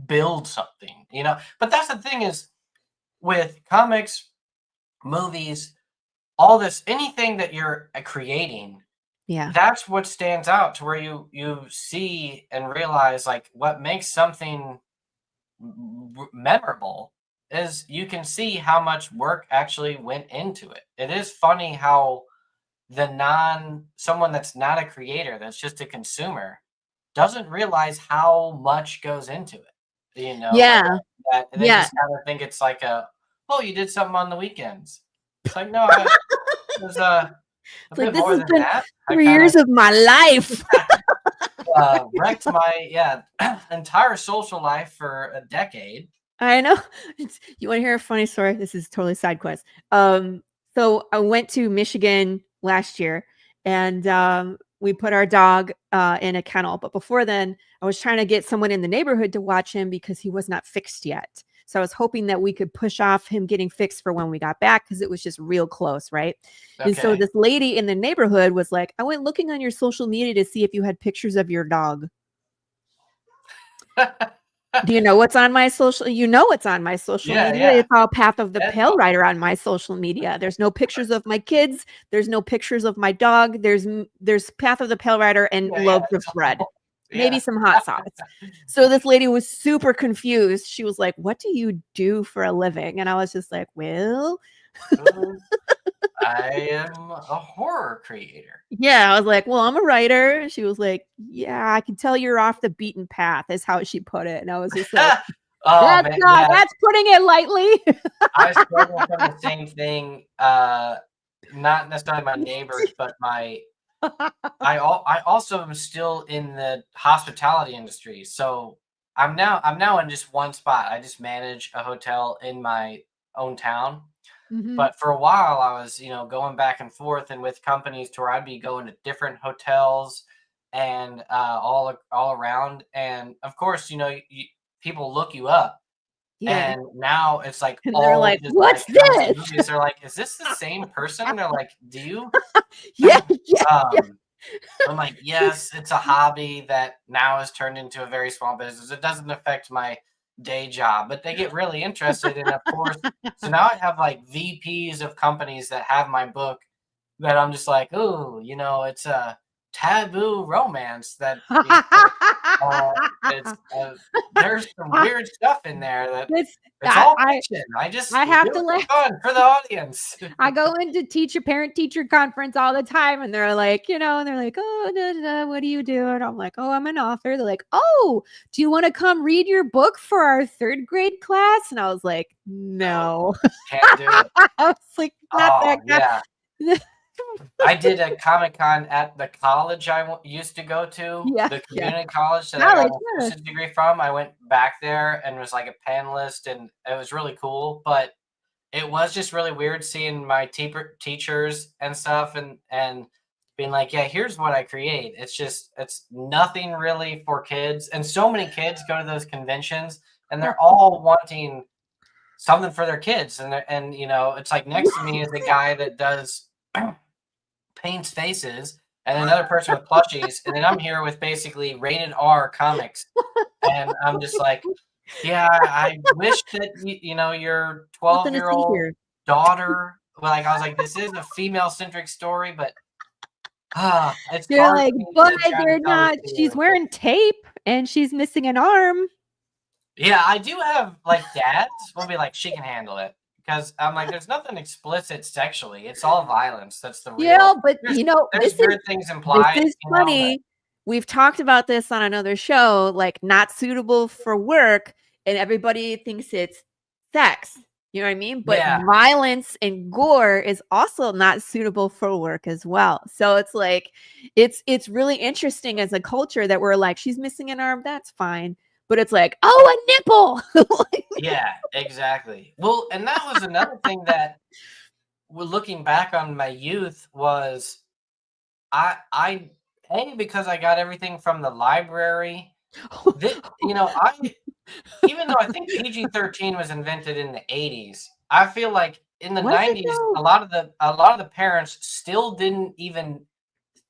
build something, But that's the thing is with comics, movies, all this, anything that you're creating, Yeah. that's what stands out to where you see and realize like what makes something memorable is you can see how much work actually went into it. It is funny how someone that's not a creator, that's just a consumer, doesn't realize how much goes into it. Like Yeah. that they Yeah. just kind of think it's like oh, you did something on the weekends. It's like, no, it was a It's like bit this more has than been that. I 3 years of my life. wrecked my entire social life for a decade. I know. You want to hear a funny story? This is totally side quest. So I went to Michigan last year, and we put our dog in a kennel. But before then, I was trying to get someone in the neighborhood to watch him because he was not fixed yet. So I was hoping that we could push off him getting fixed for when we got back because it was just real close, right? And so Okay. this lady in the neighborhood was like, I went looking on your social media to see if you had pictures of your dog. Do you know what's on my social? You know what's on my social Yeah, media. yeah. It's all Path of the Dead Pale dog. Rider on my social media. There's no pictures of my kids. There's no pictures of my dog. There's Path of the Pale Rider and Yeah, loaves of it's bread, all- maybe yeah. some hot sauce. So this lady was super confused. She was like, "What do you do for a living?" And I was just like, "Well." I am a horror creator. Yeah, I was like, "Well, I'm a writer." She was like, "Yeah, I can tell you're off the beaten path," is how she put it. And I was just like, Oh man, yeah. that's putting it lightly." I struggle from the same thing. Not necessarily my neighbors, but I also am still in the hospitality industry. So I'm now in just one spot. I just manage a hotel in my own town. Mhm. But for a while, I was, going back and forth and with companies to where I'd be going to different hotels and all around. And of course, people look you up, Yeah. and now it's like And they're all like, just like "What's comes to this?" movies. They're like, "Is this the same person?" They're like, "Do you?" Yeah, yeah. Um, I'm like, yes, it's a hobby that now has turned into a very small business. It doesn't affect my day job, but they get really interested. And of course, so now I have like VPs of companies that have my book that I'm just like, oh, it's a taboo romance that, uh, it's, there's some weird stuff in there that It's it's all fiction. I just I do have to it laugh. for fun for the audience. I go into parent-teacher conference all the time, and they're like, and they're like, "Oh, da, da, da, what do you do?" And I'm like, "Oh, I'm an author." They're like, "Oh, do you want to come read your book for our 3rd grade class?" And I was like, "No." Can't do it. I was like, "Not Oh, that yeah. guy." I did a Comic-Con at the college I used to go to, Yeah, the yeah. community college that I got College, my yeah. associate's degree from. I went back there and was like a panelist, and it was really cool. But it was just really weird seeing my teachers and stuff, and being like, "Yeah, here's what I create." It's nothing really for kids, and so many kids go to those conventions, and they're all wanting something for their kids, and it's like next to me is the guy that does paints faces, and another person with plushies, and then I'm here with basically rated R comics, and I'm just like, yeah, I wish that your Nothing to see 12-year-old here. daughter, like I was like, this is a female centric story, but it's They're hard like, for me "But to try to they're tell this not. to She's you. wearing tape and she's missing an arm." Yeah, I do have like dads will be like, she can handle it. Because I'm like, there's nothing explicit sexually. It's all violence. That's the real. But There's this there's is weird things this implied, is but funny. We've talked about this on another show, like not suitable for work, and everybody thinks it's sex. You know what I mean? But yeah. violence and gore is also not suitable for work as well. So it's like it's really interesting as a culture that we're like, she's missing an arm, that's fine. But it's like, oh, a nipple. Yeah, exactly. Well, and that was another thing that looking back on my youth was because I got everything from the library. I even though I think PG-13 was invented in the 80s, I feel like in the Was it 90s, though? a lot of the parents still didn't even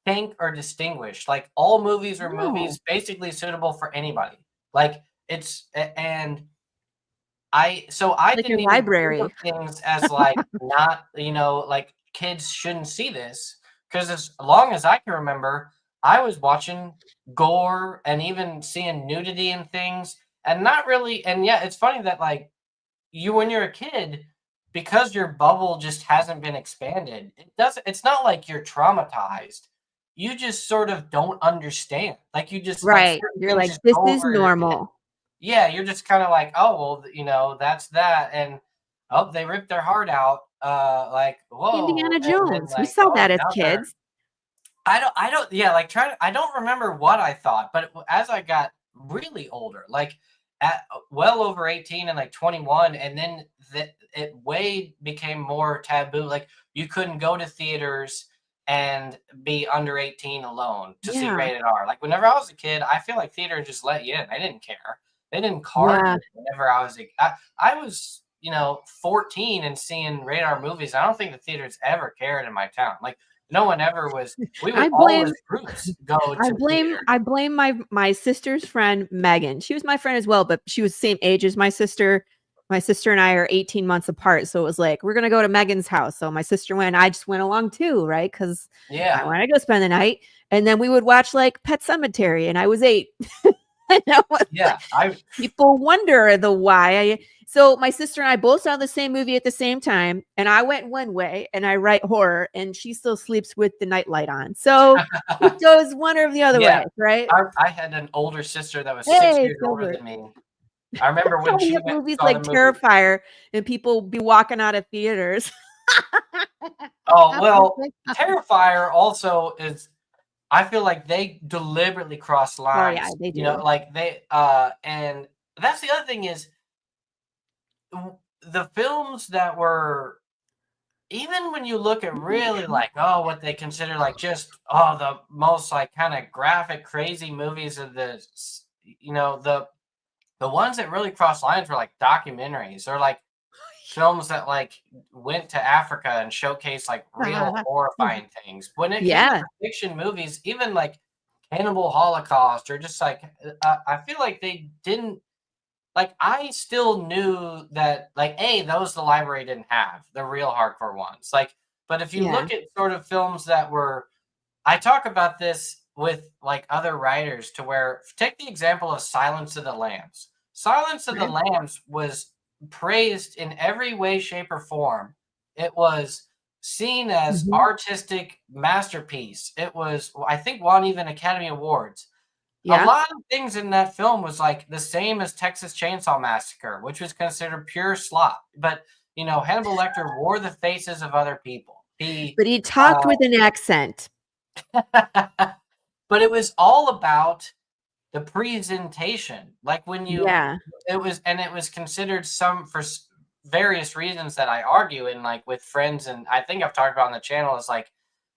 think or distinguish. Like all movies were No. movies basically suitable for anybody. Like and I Like your didn't even think of library. things as like not, like kids shouldn't see this because as long as I can remember, I was watching gore and even seeing nudity and things and not really. And yeah, it's funny that like when you're a kid, because your bubble just hasn't been expanded, it's not like you're traumatized. You just sort of don't understand. Like you just like Right. certain You're things like, just this go is over your head. normal. Yeah, you're just kind of like, oh well, that's that, and oh, they ripped their heart out. Like whoa, Indiana and then Jones. We like saw oh, that as now they're kids. I don't, yeah, like I don't remember what I thought, but as I got really older, like at well over 18 and like 21, and then it way became more taboo. Like you couldn't go to theaters and be under 18 alone to see Yeah. rated R. Like whenever I was a kid, I feel like theater just let you in. They didn't care. They didn't card Yeah. you whenever I was I was 14 and seeing rated R movies. I don't think the theaters ever cared in my town. Like no one ever was. We would I all blame as groups go to the theater. I blame my sister's friend Megan. She was my friend as well, but she was the same age as my sister. My sister and I are 18 months apart. So it was like, we're gonna go to Megan's house. So my sister went, I just went along too, right? Because I Yeah, want to go spend the night. And then we would watch like Pet Cemetery, and I was 8. And I was yeah. people wonder the why. So my sister and I both saw the same movie at the same time, and I went one way and I write horror, and she still sleeps with the nightlight on. So it goes one or the other Yeah. way, right? I had an older sister that was 6 Hey, years it's older Gilbert. than me. I remember when We she have went and movies saw the like movie. Terrifier, and people be walking out of theaters. Oh, I was well, like, Terrifier also is I feel like they deliberately cross oh yeah, lines, they do. like they and that's the other thing is the films that were even when you look at really like what they consider like just the most like kind of graphic crazy movies of the ones that really cross lines were like documentaries or like films that like went to Africa and showcased like real horrifying things. When it came to Yeah. fiction movies, even like Cannibal Holocaust or just like I feel like they didn't like I still knew that like those the library didn't have the real hardcore ones. Like, but if you Yeah. look at sort of films that were I talk about this with like other writers to where take the example of Silence of the Lambs. Silence of the Right. Lambs was praised in every way, shape, or form. It was seen as Mhm. artistic masterpiece. It was, I think, won even Academy Awards. A Yeah. lot of things in that film was like the same as Texas Chainsaw Massacre, which was considered pure slop. But Hannibal Lecter wore the faces of other people. He But he talked with an accent. but it was all about the presentation. Like when Yeah. it was considered some for various reasons that I argue and like with friends and I think I've talked about on the channel is like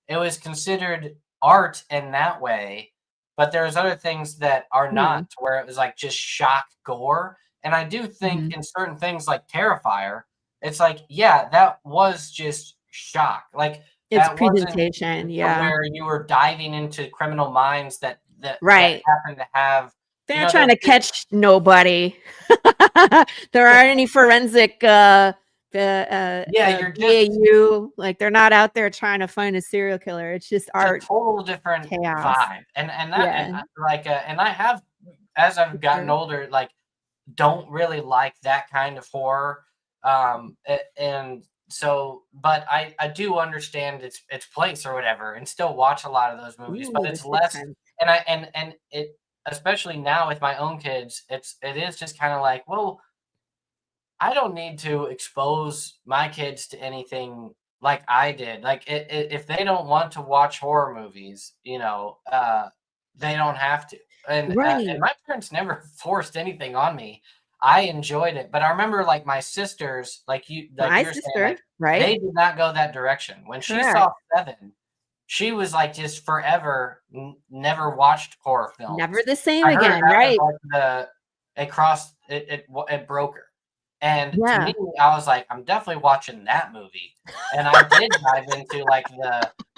it was considered art in that way, but there's other things that are not Hmm. where it was like just shock gore. And I do think Mhm. in certain things like Terrifier, it's like, yeah, that was just shock. Like It's that wasn't presentation. to Yeah. where you were diving into criminal minds that Right. happen to have They're not trying there's to catch nobody. There yeah, aren't any forensic yeah, you're just BAU. Like they're not out there trying to find a serial killer. It's just it's a art total different chaos. vibe. And Yeah. like and I have as I've gotten Sure. older like don't really like that kind of horror. And so but I do understand its place or whatever and still watch a lot of those movies, but Ooh, the it's Sixth less Sense. and and it especially now with my own kids, it is just kind of like, well, I don't need to expose my kids to anything like I did. Like if they don't want to watch horror movies, they don't have to. And Right. my parents never forced anything on me. I enjoyed it, but I remember like my sisters, like My you're saying, sister, like right? they did not go that direction. When she Correct. saw Seven, she was like just forever never watched horror Never films. the same I heard again, that was right? like it broke her. And to Yeah. me, I was like, I'm definitely watching that movie. And I did dive into like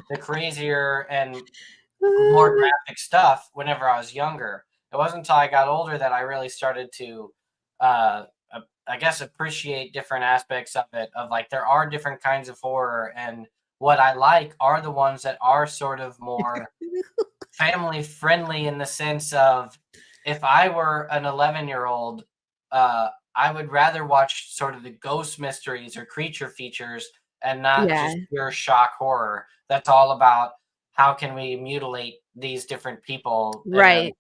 the crazier and more graphic stuff whenever I was younger. It wasn't until I got older that I really started to, I guess, appreciate different aspects of it. Of like, there are different kinds of horror, and what I like are the ones that are sort of more family friendly in the sense of, if I were an 11-year-old, I would rather watch sort of the ghost mysteries or creature features and not Yeah. just pure shock horror. That's all about how can we mutilate these different people, Right.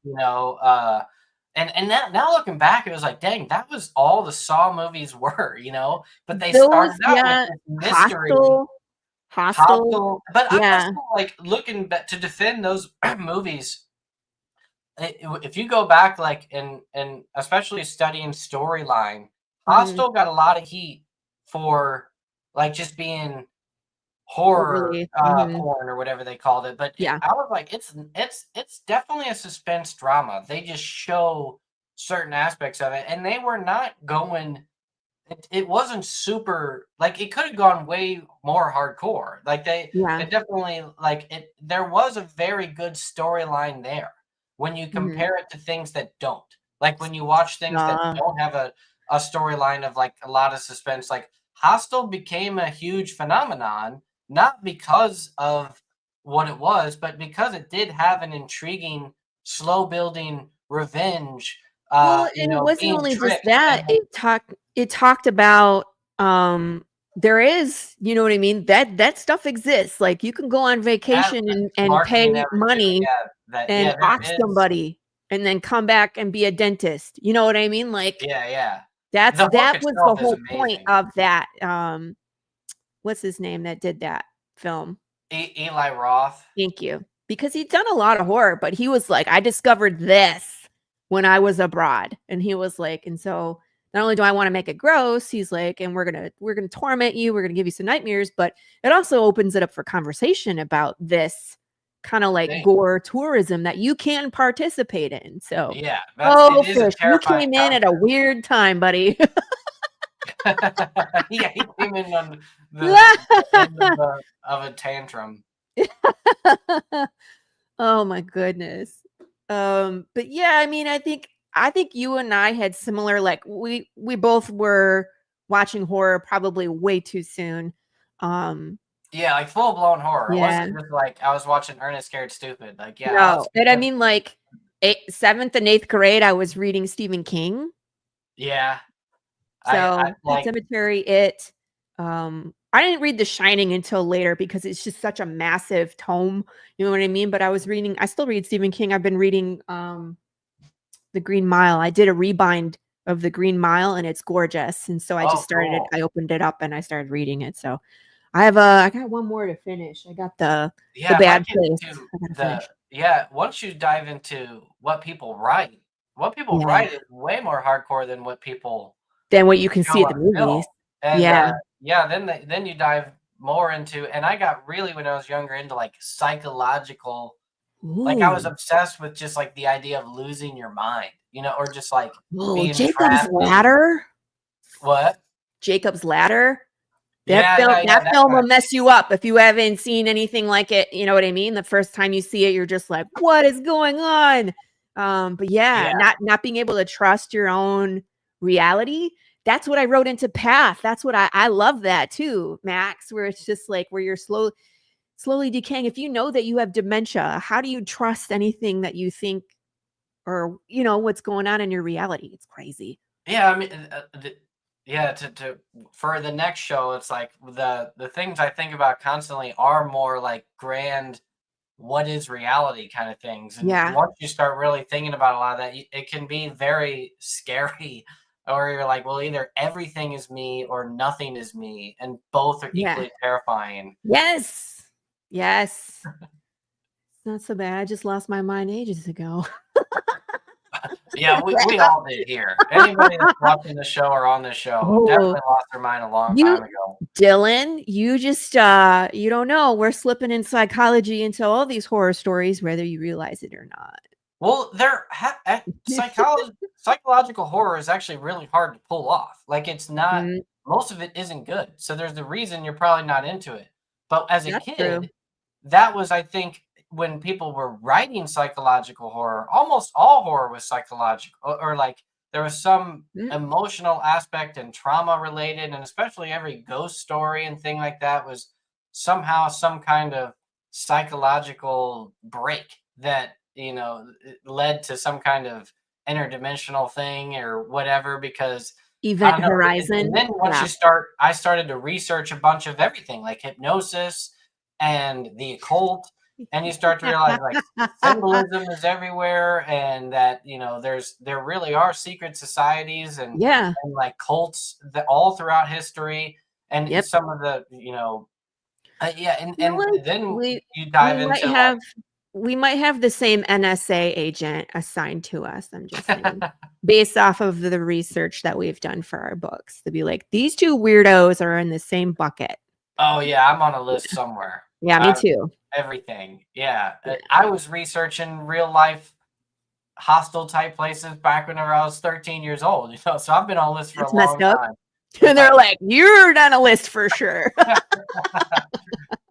and that, now looking back, it was like, dang, that was all the Saw movies were, But they Those, started out with yeah. this mystery. Hostel. Hostel, but I Yeah. also like looking back to defend those movies. If you go back, like, and especially studying storyline, Mhm. Hostel got a lot of heat for like just being horror Overly. Mhm. porn or whatever they called it. But Yeah. I was like, it's definitely a suspense drama. They just show certain aspects of it, and they were not going. It wasn't super, like, it could have gone way more hardcore. Like Yeah. it definitely, like, there was a very good storyline there when you Mhm. compare it to things that don't. Like when you watch things that Uh, don't have a storyline of like a lot of suspense, like Hostel became a huge phenomenon, not because of what it was, but because it did have an intriguing, slow building revenge, well, and it wasn't being only just tricked. that. It talked about there is, you know what I mean? That stuff exists. Like you can go on vacation That's and marketing pay ever too. money Yeah, that, and yeah, there off is. somebody and then come back and be a dentist. You know what I mean? Like Yeah, yeah. that's The hook that was the itself is whole point amazing. of that. What's his name that did that film? Eli Roth. Thank you. Because he'd done a lot of horror, but he was like, I discovered this when I was abroad. And he was like, and so not only do I want to make it gross, he's like, and we're gonna torment you, we're gonna give you some nightmares, but it also opens it up for conversation about this kind of like Thing. gore tourism that you can participate in. So Yeah, oh it is a fish, you terrifying came in at a concept. weird time, buddy. Yeah, he came in on the end of a tantrum. Oh my goodness. But yeah, I mean, I think you and I had similar, like we both were watching horror probably way too soon. Um, Yeah, like full blown horror. It yeah. wasn't just like I was watching Ernest Scared Stupid. Like, yeah, I No. was. And I mean like 7th and 8th grade, I was reading Stephen King. Yeah, I So Pet like. Cemetery, it. I didn't read The Shining until later because it's just such a massive tome. You know what I mean? But I still read Stephen King. I've been reading The Green Mile. I did a rebind of The Green Mile and it's gorgeous. And so I just Oh, started it. cool. I opened it up and I started reading it. So I got one more to finish. I got the Yeah, if I Bad get Place. into I gotta finish. once you dive into what people Yeah. write is way more hardcore than what people Than what you can show see at the on film. movies. And Yeah. yeah, then you dive more into, and I got really, when I was younger, into like psychological, like I was Ooh. obsessed with just like the idea of losing your mind, or just like Oh, being Jacob's trapped in Ladder. what? Jacob's Ladder. That Yeah, film yeah, yeah, that that film kind will of mess you up if you haven't seen anything like it, you know what I mean? The first time you see it, you're just like, "What is going on?" But thing. yeah, Yeah. not being able to trust your own reality. That's what I wrote into Path. That's what I love that too, Max, where it's just like where you're slowly decaying. If you know that you have dementia, how do you trust anything that you think or what's going on in your reality? It's crazy. Yeah, I mean, yeah. To for the next show, it's like the things I think about constantly are more like grand, what is reality kind of things. And Yeah. once you start really thinking about a lot of that, it can be very scary. Or you're like, well, either everything is me or nothing is me, and both are Yeah. equally terrifying. Yes. Yes. Not so bad. I just lost my mind ages ago. Yeah, we all did here. Anybody that's watching the show or on the show Oh, definitely lost their mind a long you time ago. Dylan, you just you don't know. We're slipping in psychology into all these horror stories, whether you realize it or not. Well, psychological horror is actually really hard to pull off. Like, it's not, Mm, most of it isn't good. So there's the reason you're probably not into it. But as a that's true. kid, that was, I think, when people were writing psychological horror, almost all horror was psychological, or like there was some Mm, emotional aspect and trauma related, and especially every ghost story and thing like that was somehow some kind of psychological break that, led to some kind of interdimensional thing or whatever, because I Event don't know. And horizon. then once Yeah. I started to research a bunch of everything, like hypnosis and the occult, and you start to realize like symbolism is everywhere, and that there really are secret societies and Yeah. like cults that all throughout history, and Yep. some of the yeah, and You know what? then We you we dive might into have we might have the same NSA agent assigned to us. I'm just saying. like Based off of the research that we've done for our books. To be like, these two weirdos are in the same bucket. oh yeah, I'm on a list somewhere. Yeah, me too. Everything. Yeah. Yeah. I was researching real life hostile type places back whenever I was 13 years old, so I've been on lists for a That's messed long up. time. And they're like, you're on a list for sure.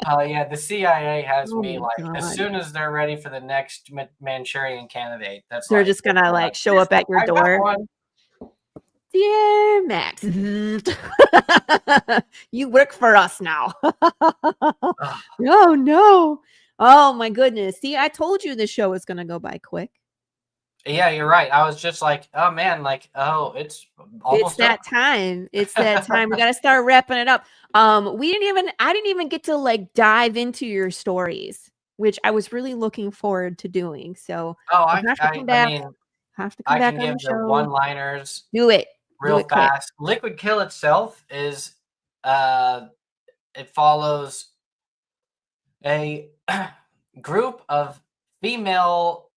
Yeah, the CIA has Oh me my like, as God. soon as they're ready for the next Manchurian candidate, that's They're like, just gonna like show up at your I got door. one. Dear Max, you work for us now. Ugh. Oh no. Oh my goodness. See, I told you the show was gonna go by quick. Yeah, you're right. I was just like, oh man, like, oh, it's It's almost that over. time. It's that time. We got to start wrapping it up. I didn't even get to like dive into your stories, which I was really looking forward to doing. So Oh, we'll have to come I back. mean, Have to come I back can on the give the show. one-liners Do it. Do real it quick. fast. Liquid Kill itself is, uh, it follows a group of female,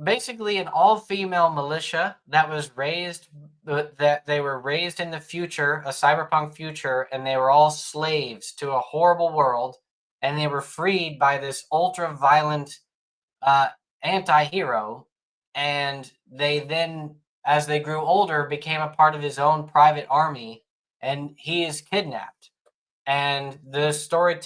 basically an all-female militia that was raised, that they were raised in the future, a cyberpunk future, and they were all slaves to a horrible world, and they were freed by this ultra-violent uh, anti-hero, and they then, as they grew older, became a part of his own private army, and he is kidnapped. And the story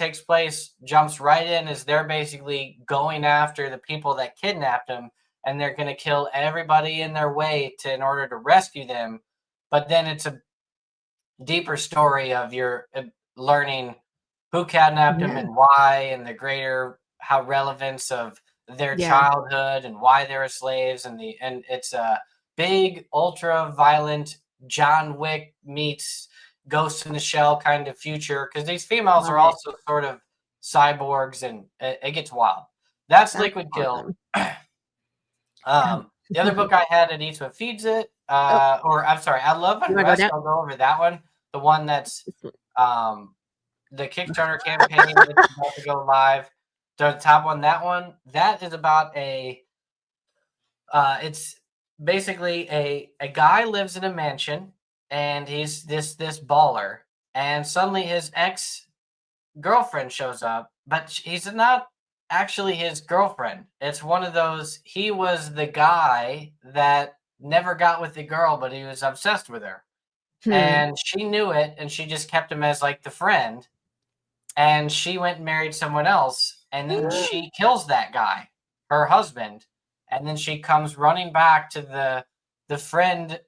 jumps right in as they're basically going after the people that kidnapped him, and they're going to kill everybody in their way in order to rescue them. But then it's a deeper story of your learning who kidnapped him Yeah. and why, and the greater how relevance of their Yeah. childhood and why they were slaves, and it's a big ultra violent John Wick meets Ghost in the Shell kind of future, because these females Love are it. also sort of cyborgs, and it gets wild. That's That's Liquid Kill. awesome. God. The other book I had, It Eats What Feeds It, Oh, or I'm sorry, I Love you want to go Unrest. down? I'll go over that one. The one that's This one. the Kickstarter campaign that's about to go live. The top one, that is about it's basically a guy lives in a mansion, and he's this baller, and suddenly his ex girlfriend shows up, but he's not actually his girlfriend. It's one of those, he was the guy that never got with the girl, but he was obsessed with her. Hmm. And she knew it, and she just kept him as like the friend. And she went and married someone else, and then she kills that guy, her husband, and then she comes running back to the friend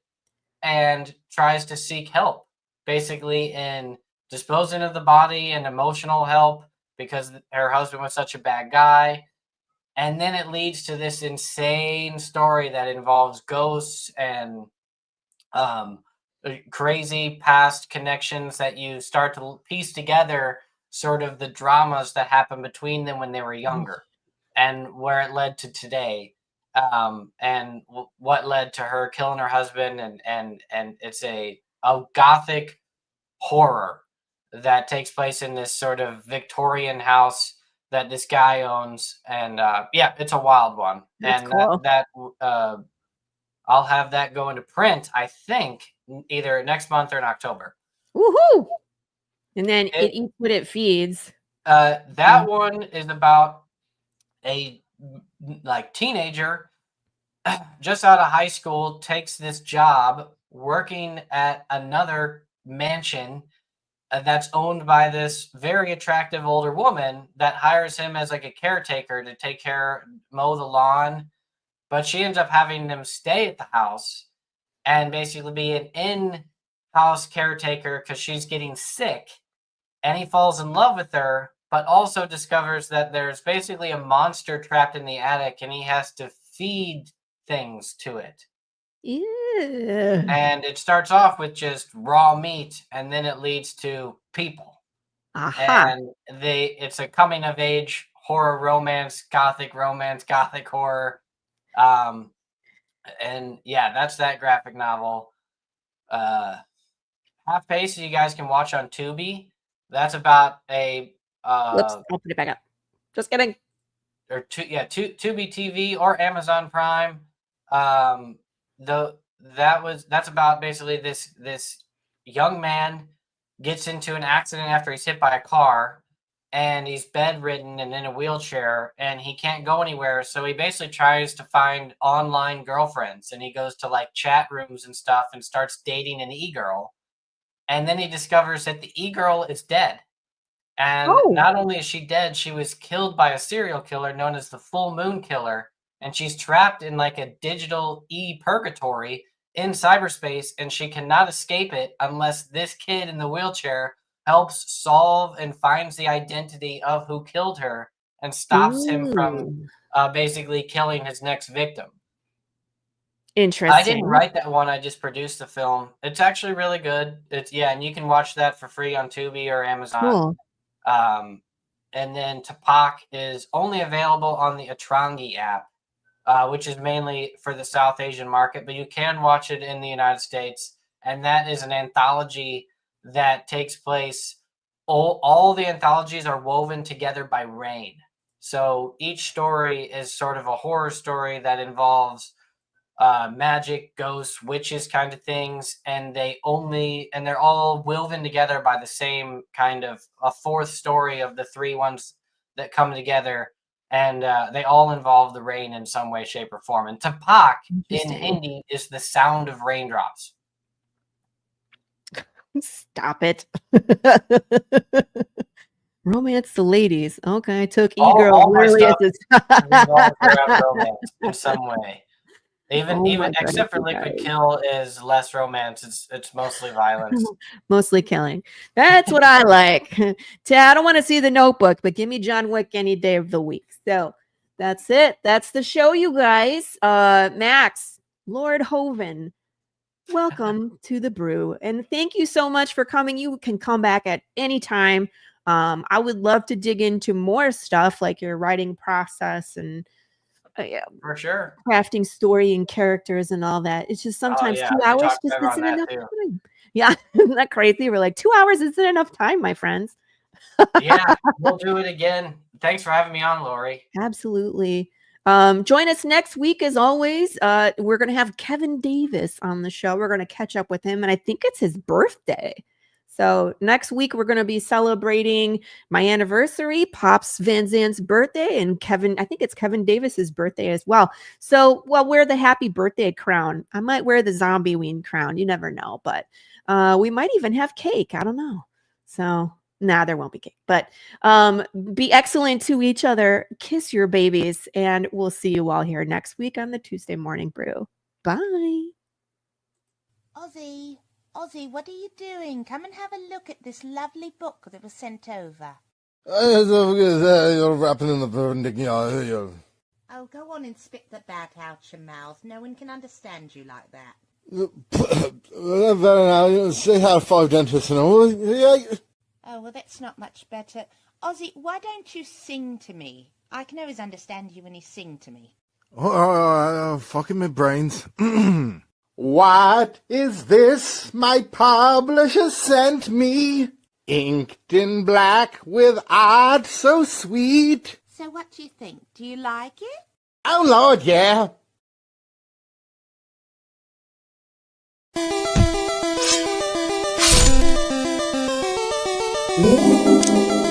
and tries to seek help, basically in disposing of the body and emotional help, because her husband was such a bad guy. And then it leads to this insane story that involves ghosts and um, crazy past connections that you start to piece together, sort of the dramas that happened between them when they were younger, and where it led to today, and what led to her killing her husband, and it's a gothic horror that takes place in this sort of Victorian house that this guy owns, and yeah, it's a wild one, That's and cool. I'll have that going to print, I think, either next month or in October. Woohoo! And then it It eats what it feeds. that one is about a like teenager just out of high school, takes this job working at another mansion that's owned by this very attractive older woman that hires him as like a caretaker to mow the lawn. But she ends up having them stay at the house and basically be an in-house caretaker because she's getting sick. And he falls in love with her, but also discovers that there's basically a monster trapped in the attic and he has to feed things to it. Ew. And it starts off with just raw meat and then it leads to people. Aha. And it's a coming of age horror romance, gothic horror. And yeah, that's that graphic novel. Half Pace you guys can watch on Tubi. That's about a Whoops, I'll put it back up. Just kidding. or Tubi TV or Amazon Prime. That's about basically this young man gets into an accident after he's hit by a car and he's bedridden and in a wheelchair and he can't go anywhere, so he basically tries to find online girlfriends and he goes to like chat rooms and stuff and starts dating an e-girl, and then he discovers that the e-girl is dead. And not only is she dead, she was killed by a serial killer known as the Full Moon Killer. And she's trapped in like a digital purgatory in cyberspace, and she cannot escape it unless this kid in the wheelchair helps solve and finds the identity of who killed her and stops him from basically killing his next victim. Interesting. I didn't write that one. I just produced the film. It's actually really good. And you can watch that for free on Tubi or Amazon. Cool. And then Tapak is only available on the Atrangi app, which is mainly for the South Asian market, but you can watch it in the United States. And that is an anthology that takes place. All the anthologies are woven together by rain. So each story is sort of a horror story that involves magic, ghosts, witches kind of things, and they're all woven together by the same kind of a fourth story of the three ones that come together, and they all involve the rain in some way, shape, or form. And Tapak in Hindi is the sound of raindrops. Stop it. Romance the ladies. Okay, I took e-girl really as romance in some way. Even except for Liquid Kill is less romance. It's mostly violence. Mostly killing. That's what I like. I don't want to see The Notebook, but give me John Wick any day of the week. So that's it. That's the show, you guys. Max, Lord Hoven, welcome to the Brew. And thank you so much for coming. You can come back at any time. I would love to dig into more stuff like your writing process and yeah, for sure, crafting story and characters and all that. It's just sometimes 2 hours just isn't enough time. Yeah, isn't that crazy? We're like 2 hours isn't enough time, my friends. Yeah, we'll do it again. Thanks for having me on, Laurie. Absolutely. Join us next week as always. We're going to have Kevin Davis on the show. We're going to catch up with him, and I think it's his birthday. So next week, we're going to be celebrating my anniversary, Pops Van Zandt's birthday, and I think it's Kevin Davis's birthday as well. So we'll wear the happy birthday crown. I might wear the zombie ween crown. You never know, but we might even have cake. I don't know. So there won't be cake, but be excellent to each other. Kiss your babies, and we'll see you all here next week on the Tuesday Morning Brew. Bye. Ozzy, what are you doing? Come and have a look at this lovely book that was sent over. You're wrapping in the burning. Oh, go on and spit the bat out your mouth. No one can understand you like that. Say how 5 dentists and all. Oh, well, that's not much better. Ozzy, why don't you sing to me? I can always understand you when you sing to me. Fucking my brains. What is this my publisher sent me? Inked in black with art so sweet. So what do you think? Do you like it? Oh, Lord, yeah. Ooh.